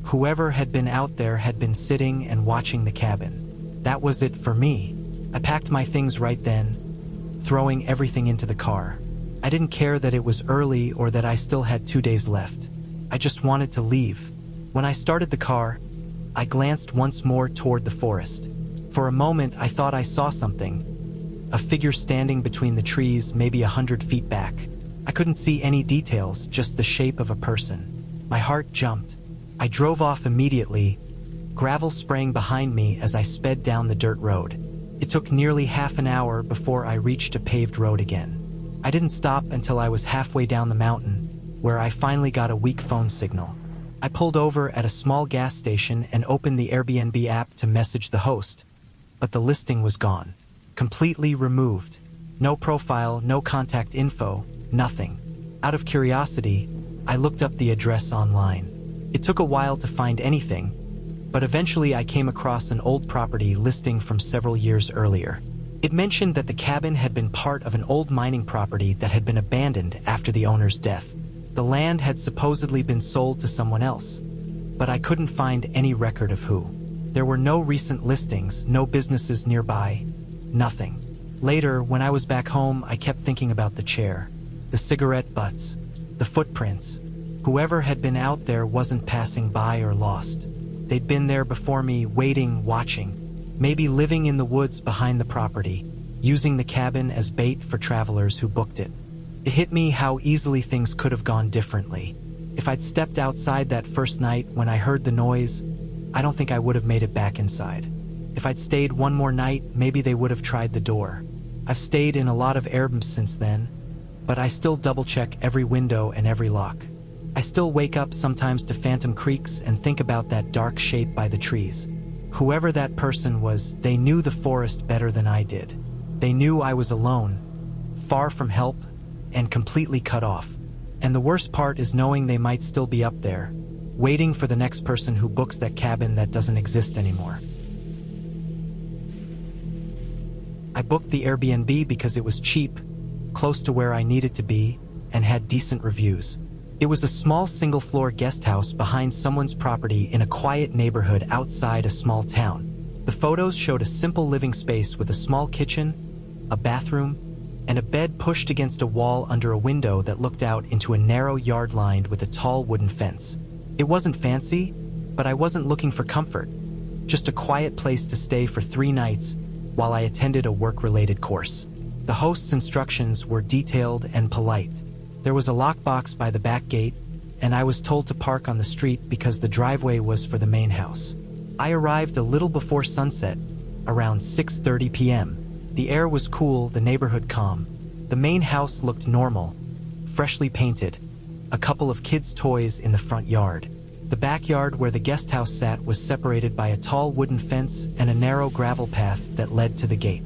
Whoever had been out there had been sitting and watching the cabin. That was it for me. I packed my things right then, throwing everything into the car. I didn't care that it was early or that I still had 2 days left. I just wanted to leave. When I started the car, I glanced once more toward the forest. For a moment, I thought I saw something. A figure standing between the trees, maybe 100 feet back. I couldn't see any details, just the shape of a person. My heart jumped. I drove off immediately, gravel spraying behind me as I sped down the dirt road. It took nearly half an hour before I reached a paved road again. I didn't stop until I was halfway down the mountain, where I finally got a weak phone signal. I pulled over at a small gas station and opened the Airbnb app to message the host, but the listing was gone. Completely removed. No profile, no contact info, nothing. Out of curiosity, I looked up the address online. It took a while to find anything, but eventually I came across an old property listing from several years earlier. It mentioned that the cabin had been part of an old mining property that had been abandoned after the owner's death. The land had supposedly been sold to someone else, but I couldn't find any record of who. There were no recent listings, no businesses nearby, nothing. Later, when I was back home, I kept thinking about the chair, the cigarette butts, the footprints. Whoever had been out there wasn't passing by or lost. They'd been there before me, waiting, watching, maybe living in the woods behind the property, using the cabin as bait for travelers who booked it. It hit me how easily things could have gone differently. If I'd stepped outside that first night when I heard the noise, I don't think I would have made it back inside. If I'd stayed one more night, maybe they would have tried the door. I've stayed in a lot of Airbnbs since then, but I still double-check every window and every lock. I still wake up sometimes to phantom creaks and think about that dark shape by the trees. Whoever that person was, they knew the forest better than I did. They knew I was alone, far from help, and completely cut off. And the worst part is knowing they might still be up there, waiting for the next person who books that cabin that doesn't exist anymore. I booked the Airbnb because it was cheap, close to where I needed to be, and had decent reviews. It was a small single-floor guest house behind someone's property in a quiet neighborhood outside a small town. The photos showed a simple living space with a small kitchen, a bathroom, and a bed pushed against a wall under a window that looked out into a narrow yard lined with a tall wooden fence. It wasn't fancy, but I wasn't looking for comfort, just a quiet place to stay for 3 nights while I attended a work-related course. The host's instructions were detailed and polite. There was a lockbox by the back gate, and I was told to park on the street because the driveway was for the main house. I arrived a little before sunset, around 6:30 p.m. The air was cool, the neighborhood calm. The main house looked normal, freshly painted, a couple of kids' toys in the front yard. The backyard where the guest house sat was separated by a tall wooden fence and a narrow gravel path that led to the gate.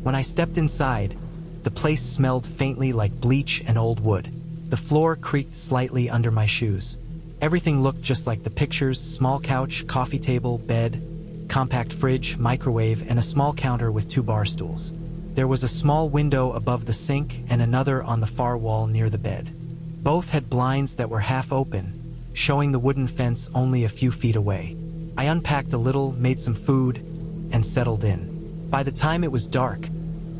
When I stepped inside, The place smelled faintly like bleach and old wood. The floor creaked slightly under my shoes. Everything looked just like the pictures: small couch, coffee table, bed, compact fridge, microwave, and a small counter with 2 bar stools. There was a small window above the sink and another on the far wall near the bed. Both had blinds that were half open, showing the wooden fence only a few feet away. I unpacked a little, made some food, and settled in. By the time it was dark,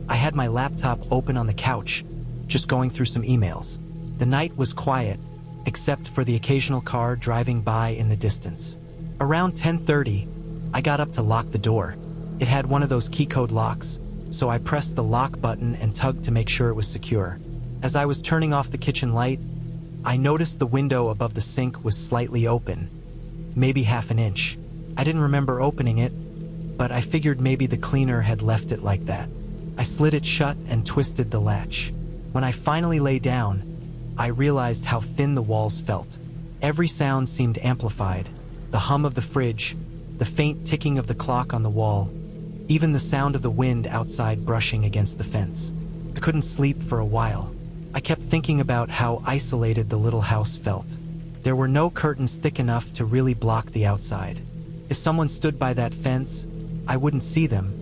I had my laptop open on the couch, just going through some emails. The night was quiet, except for the occasional car driving by in the distance. Around 10:30, I got up to lock the door. It had one of those key code locks, so I pressed the lock button and tugged to make sure it was secure. As I was turning off the kitchen light, I noticed the window above the sink was slightly open, maybe half an inch. I didn't remember opening it, but I figured maybe the cleaner had left it like that. I slid it shut and twisted the latch. When I finally lay down, I realized how thin the walls felt. Every sound seemed amplified: the hum of the fridge, the faint ticking of the clock on the wall, even the sound of the wind outside brushing against the fence. I couldn't sleep for a while. I kept thinking about how isolated the little house felt. There were no curtains thick enough to really block the outside. If someone stood by that fence, I wouldn't see them,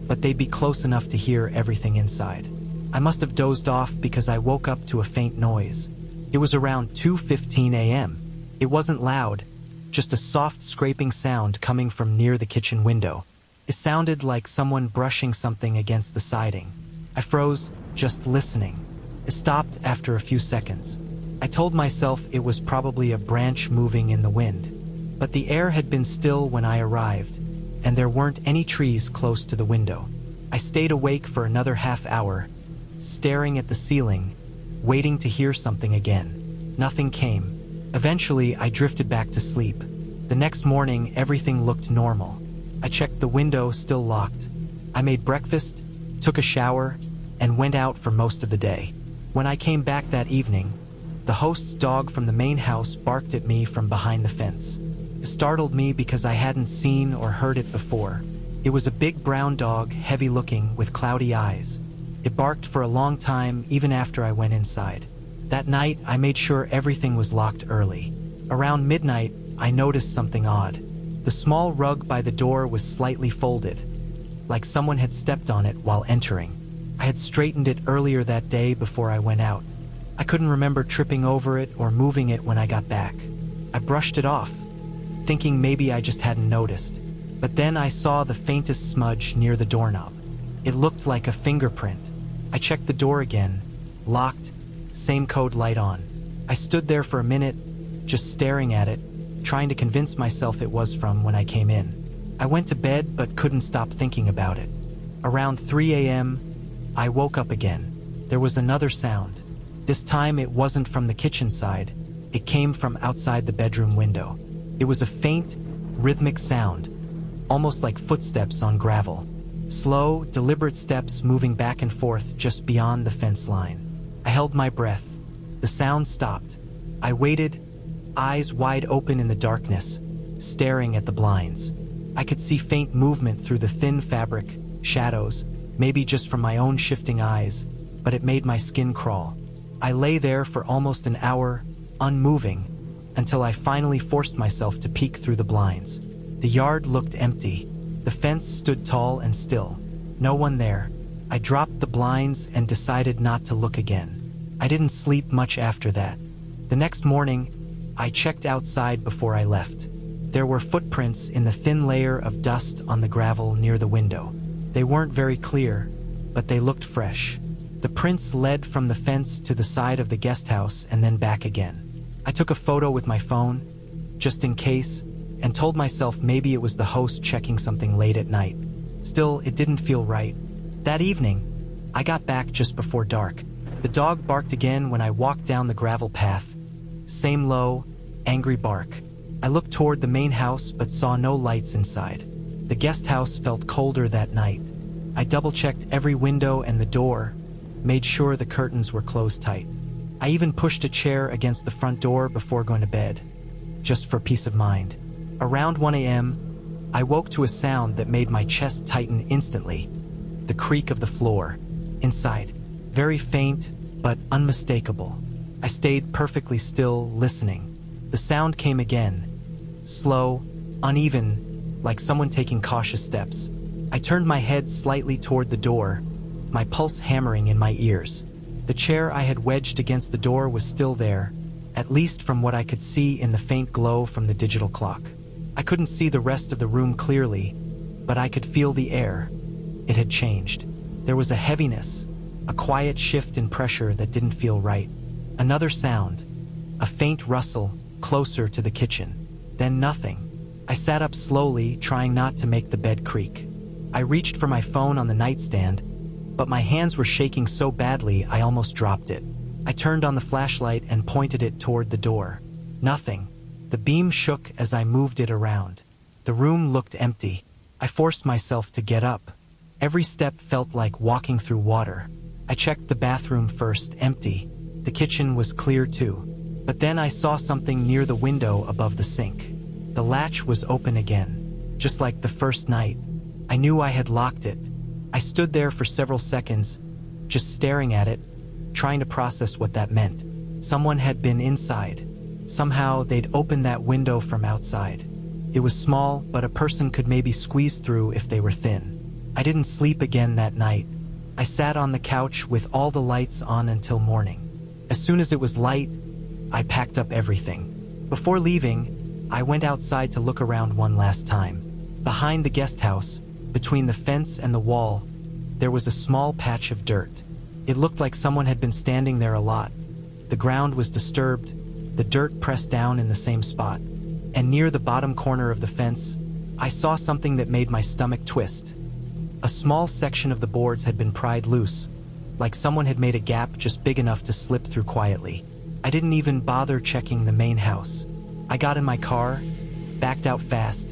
but they'd be close enough to hear everything inside. I must have dozed off because I woke up to a faint noise. It was around 2:15 a.m. It wasn't loud, just a soft scraping sound coming from near the kitchen window. It sounded like someone brushing something against the siding. I froze, just listening. It stopped after a few seconds. I told myself it was probably a branch moving in the wind. But the air had been still when I arrived, and there weren't any trees close to the window. I stayed awake for another half hour, staring at the ceiling, waiting to hear something again. Nothing came. Eventually, I drifted back to sleep. The next morning, everything looked normal. I checked the window, still locked. I made breakfast, took a shower, and went out for most of the day. When I came back that evening, the host's dog from the main house barked at me from behind the fence. It startled me because I hadn't seen or heard it before. It was a big brown dog, heavy-looking, with cloudy eyes. It barked for a long time, even after I went inside. That night, I made sure everything was locked early. Around midnight, I noticed something odd. The small rug by the door was slightly folded, like someone had stepped on it while entering. I had straightened it earlier that day before I went out. I couldn't remember tripping over it or moving it when I got back. I brushed it off, thinking maybe I just hadn't noticed. But then I saw the faintest smudge near the doorknob. It looked like a fingerprint. I checked the door again, locked, same code light on. I stood there for a minute, just staring at it, trying to convince myself it was from when I came in. I went to bed but couldn't stop thinking about it. Around 3 a.m., I woke up again. There was another sound. This time it wasn't from the kitchen side. It came from outside the bedroom window. It was a faint, rhythmic sound, almost like footsteps on gravel. Slow, deliberate steps moving back and forth just beyond the fence line. I held my breath. The sound stopped. I waited, eyes wide open in the darkness, staring at the blinds. I could see faint movement through the thin fabric, shadows, maybe just from my own shifting eyes, but it made my skin crawl. I lay there for almost an hour, unmoving, until I finally forced myself to peek through the blinds. The yard looked empty. The fence stood tall and still. No one there. I dropped the blinds and decided not to look again. I didn't sleep much after that. The next morning, I checked outside before I left. There were footprints in the thin layer of dust on the gravel near the window. They weren't very clear, but they looked fresh. The prints led from the fence to the side of the guest house and then back again. I took a photo with my phone, just in case, and told myself maybe it was the host checking something late at night. Still, it didn't feel right. That evening, I got back just before dark. The dog barked again when I walked down the gravel path. Same low, angry bark. I looked toward the main house but saw no lights inside. The guest house felt colder that night. I double-checked every window and the door, made sure the curtains were closed tight. I even pushed a chair against the front door before going to bed, just for peace of mind. Around 1 a.m., I woke to a sound that made my chest tighten instantly. The creak of the floor. Inside, very faint, but unmistakable. I stayed perfectly still, listening. The sound came again, slow, uneven, like someone taking cautious steps. I turned my head slightly toward the door, my pulse hammering in my ears. The chair I had wedged against the door was still there, at least from what I could see in the faint glow from the digital clock. I couldn't see the rest of the room clearly, but I could feel the air. It had changed. There was a heaviness, a quiet shift in pressure that didn't feel right. Another sound, a faint rustle, closer to the kitchen. Then nothing. I sat up slowly, trying not to make the bed creak. I reached for my phone on the nightstand, but my hands were shaking so badly I almost dropped it. I turned on the flashlight and pointed it toward the door. Nothing. The beam shook as I moved it around. The room looked empty. I forced myself to get up. Every step felt like walking through water. I checked the bathroom first, empty. The kitchen was clear too. But then I saw something near the window above the sink. The latch was open again, just like the first night. I knew I had locked it. I stood there for several seconds, just staring at it, trying to process what that meant. Someone had been inside. Somehow they'd opened that window from outside. It was small, but a person could maybe squeeze through if they were thin. I didn't sleep again that night. I sat on the couch with all the lights on until morning. As soon as it was light, I packed up everything. Before leaving, I went outside to look around one last time. Behind the guest house, between the fence and the wall, there was a small patch of dirt. It looked like someone had been standing there a lot. The ground was disturbed, the dirt pressed down in the same spot. And near the bottom corner of the fence, I saw something that made my stomach twist. A small section of the boards had been pried loose, like someone had made a gap just big enough to slip through quietly. I didn't even bother checking the main house. I got in my car, backed out fast,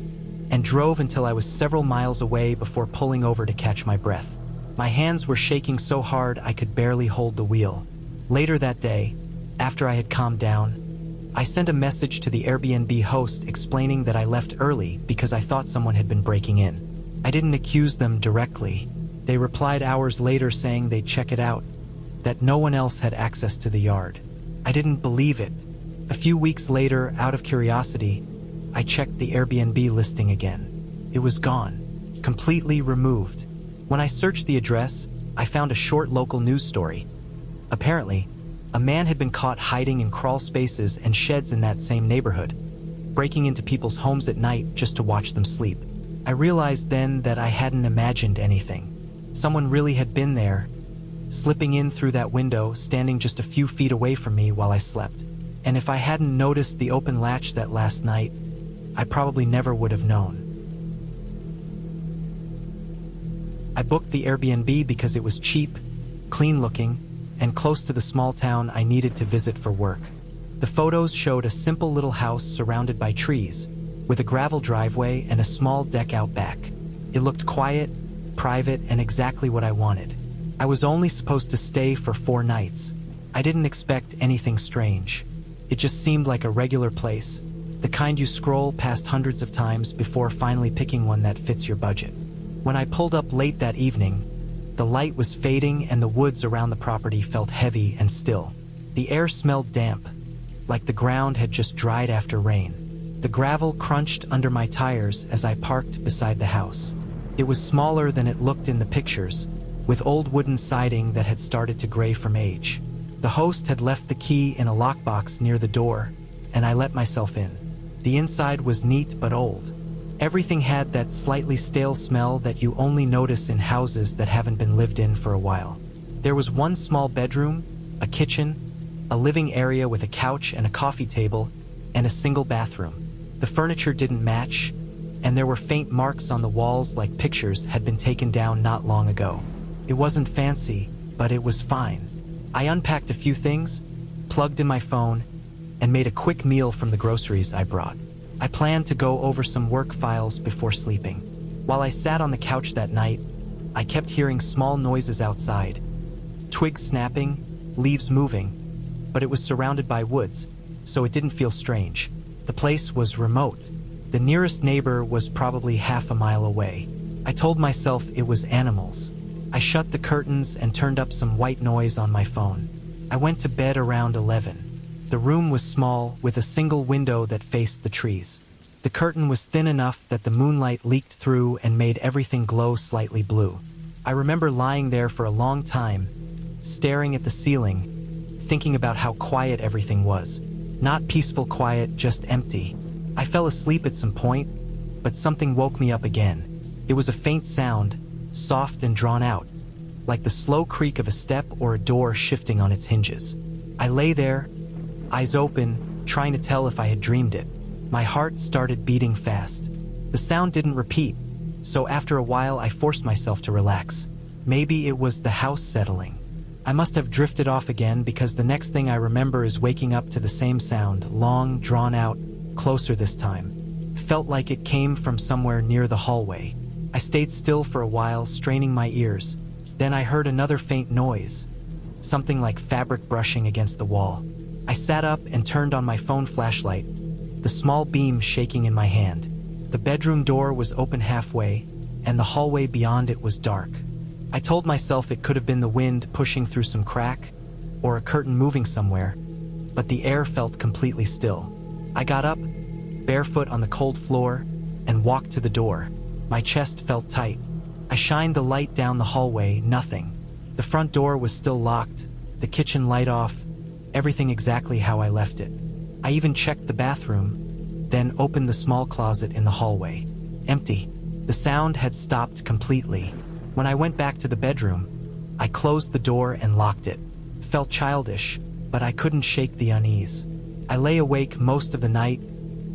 and drove until I was several miles away before pulling over to catch my breath. My hands were shaking so hard I could barely hold the wheel. Later that day, after I had calmed down, I sent a message to the Airbnb host explaining that I left early because I thought someone had been breaking in. I didn't accuse them directly. They replied hours later saying they'd check it out, that no one else had access to the yard. I didn't believe it. A few weeks later, out of curiosity, I checked the Airbnb listing again. It was gone, completely removed. When I searched the address, I found a short local news story. Apparently, a man had been caught hiding in crawl spaces and sheds in that same neighborhood, breaking into people's homes at night just to watch them sleep. I realized then that I hadn't imagined anything. Someone really had been there, slipping in through that window, standing just a few feet away from me while I slept. And if I hadn't noticed the open latch that last night, I probably never would have known. I booked the Airbnb because it was cheap, clean-looking, and close to the small town I needed to visit for work. The photos showed a simple little house surrounded by trees, with a gravel driveway and a small deck out back. It looked quiet, private, and exactly what I wanted. I was only supposed to stay for 4 nights. I didn't expect anything strange. It just seemed like a regular place, the kind you scroll past hundreds of times before finally picking one that fits your budget. When I pulled up late that evening, the light was fading and the woods around the property felt heavy and still. The air smelled damp, like the ground had just dried after rain. The gravel crunched under my tires as I parked beside the house. It was smaller than it looked in the pictures, with old wooden siding that had started to gray from age. The host had left the key in a lockbox near the door, and I let myself in. The inside was neat but old. Everything had that slightly stale smell that you only notice in houses that haven't been lived in for a while. There was one small bedroom, a kitchen, a living area with a couch and a coffee table, and a single bathroom. The furniture didn't match, and there were faint marks on the walls like pictures had been taken down not long ago. It wasn't fancy, but it was fine. I unpacked a few things, plugged in my phone, and made a quick meal from the groceries I brought. I planned to go over some work files before sleeping. While I sat on the couch that night, I kept hearing small noises outside. Twigs snapping, leaves moving, but it was surrounded by woods, so it didn't feel strange. The place was remote. The nearest neighbor was probably half a mile away. I told myself it was animals. I shut the curtains and turned up some white noise on my phone. I went to bed around 11. The room was small, with a single window that faced the trees. The curtain was thin enough that the moonlight leaked through and made everything glow slightly blue. I remember lying there for a long time, staring at the ceiling, thinking about how quiet everything was. Not peaceful quiet, just empty. I fell asleep at some point, but something woke me up again. It was a faint sound, soft and drawn out, like the slow creak of a step or a door shifting on its hinges. I lay there, eyes open, trying to tell if I had dreamed it. My heart started beating fast. The sound didn't repeat, so after a while I forced myself to relax. Maybe it was the house settling. I must have drifted off again because the next thing I remember is waking up to the same sound, long, drawn out, closer this time. Felt like it came from somewhere near the hallway. I stayed still for a while, straining my ears. Then I heard another faint noise, something like fabric brushing against the wall. I sat up and turned on my phone flashlight, the small beam shaking in my hand. The bedroom door was open halfway, and the hallway beyond it was dark. I told myself it could have been the wind pushing through some crack, or a curtain moving somewhere, but the air felt completely still. I got up, barefoot on the cold floor, and walked to the door. My chest felt tight. I shined the light down the hallway, nothing. The front door was still locked, the kitchen light off, everything exactly how I left it. I even checked the bathroom, then opened the small closet in the hallway. Empty. The sound had stopped completely. When I went back to the bedroom, I closed the door and locked it. Felt childish, but I couldn't shake the unease. I lay awake most of the night,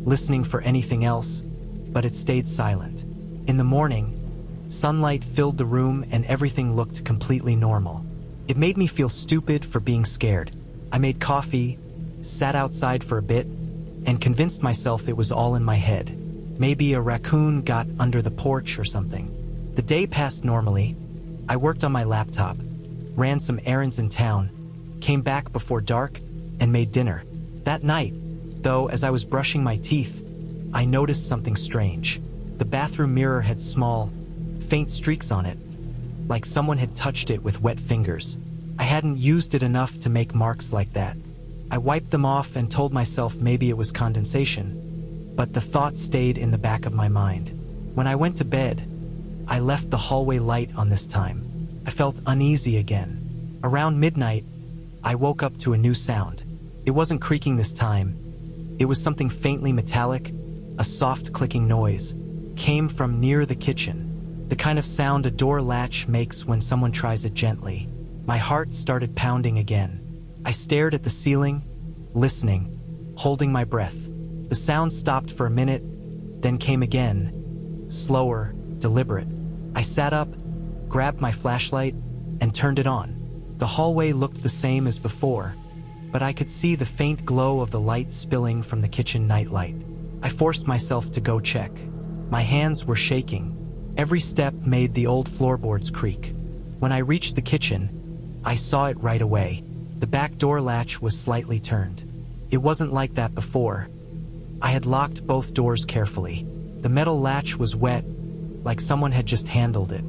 listening for anything else, but it stayed silent. In the morning, sunlight filled the room and everything looked completely normal. It made me feel stupid for being scared. I made coffee, sat outside for a bit, and convinced myself it was all in my head. Maybe a raccoon got under the porch or something. The day passed normally. I worked on my laptop, ran some errands in town, came back before dark, and made dinner. That night, though, as I was brushing my teeth, I noticed something strange. The bathroom mirror had small, faint streaks on it, like someone had touched it with wet fingers. I hadn't used it enough to make marks like that. I wiped them off and told myself maybe it was condensation, but the thought stayed in the back of my mind. When I went to bed, I left the hallway light on this time. I felt uneasy again. Around midnight, I woke up to a new sound. It wasn't creaking this time. It was something faintly metallic, a soft clicking noise. Came from near the kitchen, the kind of sound a door latch makes when someone tries it gently. My heart started pounding again. I stared at the ceiling, listening, holding my breath. The sound stopped for a minute, then came again, slower, deliberate. I sat up, grabbed my flashlight, and turned it on. The hallway looked the same as before, but I could see the faint glow of the light spilling from the kitchen nightlight. I forced myself to go check. My hands were shaking. Every step made the old floorboards creak. When I reached the kitchen, I saw it right away. The back door latch was slightly turned. It wasn't like that before. I had locked both doors carefully. The metal latch was wet, like someone had just handled it.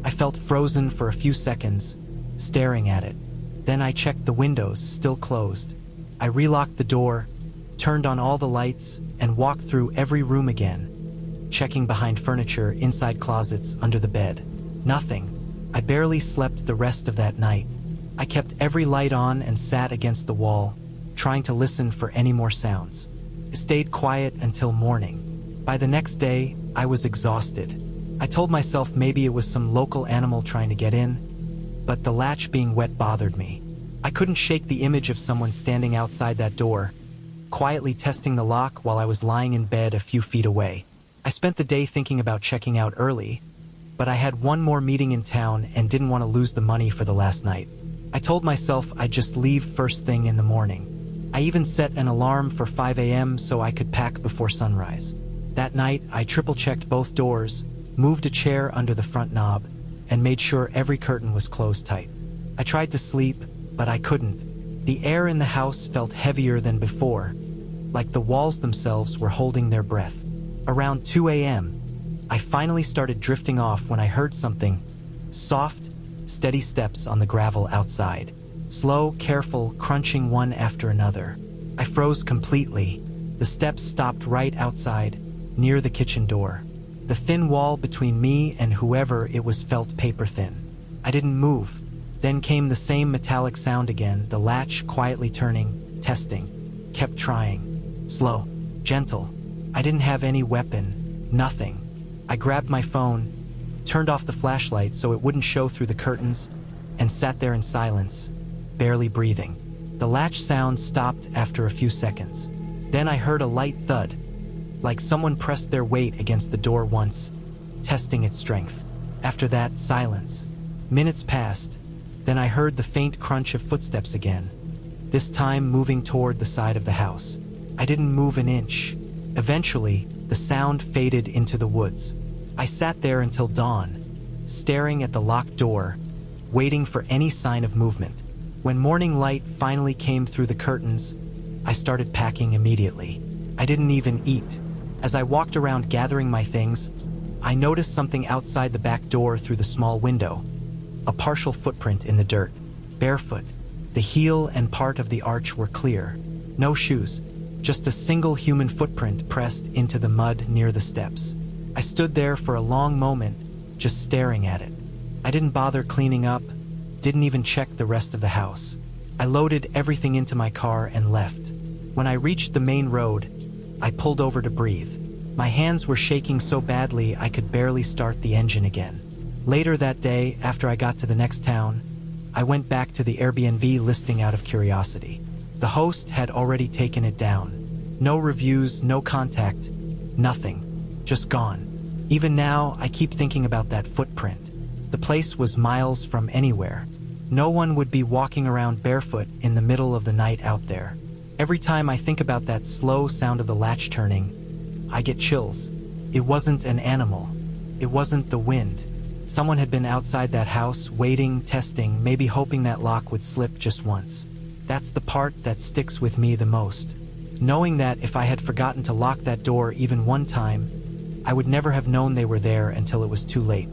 I felt frozen for a few seconds, staring at it. Then I checked the windows, still closed. I relocked the door, turned on all the lights, and walked through every room again, checking behind furniture, inside closets, under the bed. Nothing. I barely slept the rest of that night. I kept every light on and sat against the wall, trying to listen for any more sounds. It stayed quiet until morning. By the next day, I was exhausted. I told myself maybe it was some local animal trying to get in, but the latch being wet bothered me. I couldn't shake the image of someone standing outside that door, quietly testing the lock while I was lying in bed a few feet away. I spent the day thinking about checking out early, but I had one more meeting in town and didn't want to lose the money for the last night. I told myself I'd just leave first thing in the morning. I even set an alarm for 5 a.m. so I could pack before sunrise. That night, I triple-checked both doors, moved a chair under the front knob, and made sure every curtain was closed tight. I tried to sleep, but I couldn't. The air in the house felt heavier than before, like the walls themselves were holding their breath. Around 2 a.m., I finally started drifting off when I heard something soft, steady steps on the gravel outside. Slow, careful, crunching one after another. I froze completely. The steps stopped right outside, near the kitchen door. The thin wall between me and whoever it was felt paper thin. I didn't move. Then came the same metallic sound again, the latch quietly turning, testing. Kept trying. Slow, gentle. I didn't have any weapon, nothing. I grabbed my phone, turned off the flashlight so it wouldn't show through the curtains, and sat there in silence, barely breathing. The latch sound stopped after a few seconds. Then I heard a light thud, like someone pressed their weight against the door once, testing its strength. After that, silence. Minutes passed. Then I heard the faint crunch of footsteps again, this time moving toward the side of the house. I didn't move an inch. Eventually, the sound faded into the woods. I sat there until dawn, staring at the locked door, waiting for any sign of movement. When morning light finally came through the curtains, I started packing immediately. I didn't even eat. As I walked around gathering my things, I noticed something outside the back door through the small window. A partial footprint in the dirt, barefoot. The heel and part of the arch were clear. No shoes, just a single human footprint pressed into the mud near the steps. I stood there for a long moment, just staring at it. I didn't bother cleaning up, didn't even check the rest of the house. I loaded everything into my car and left. When I reached the main road, I pulled over to breathe. My hands were shaking so badly I could barely start the engine again. Later that day, after I got to the next town, I went back to the Airbnb listing out of curiosity. The host had already taken it down. No reviews, no contact, nothing. Just gone. Even now, I keep thinking about that footprint. The place was miles from anywhere. No one would be walking around barefoot in the middle of the night out there. Every time I think about that slow sound of the latch turning, I get chills. It wasn't an animal. It wasn't the wind. Someone had been outside that house, waiting, testing, maybe hoping that lock would slip just once. That's the part that sticks with me the most. Knowing that if I had forgotten to lock that door even one time, I would never have known they were there until it was too late.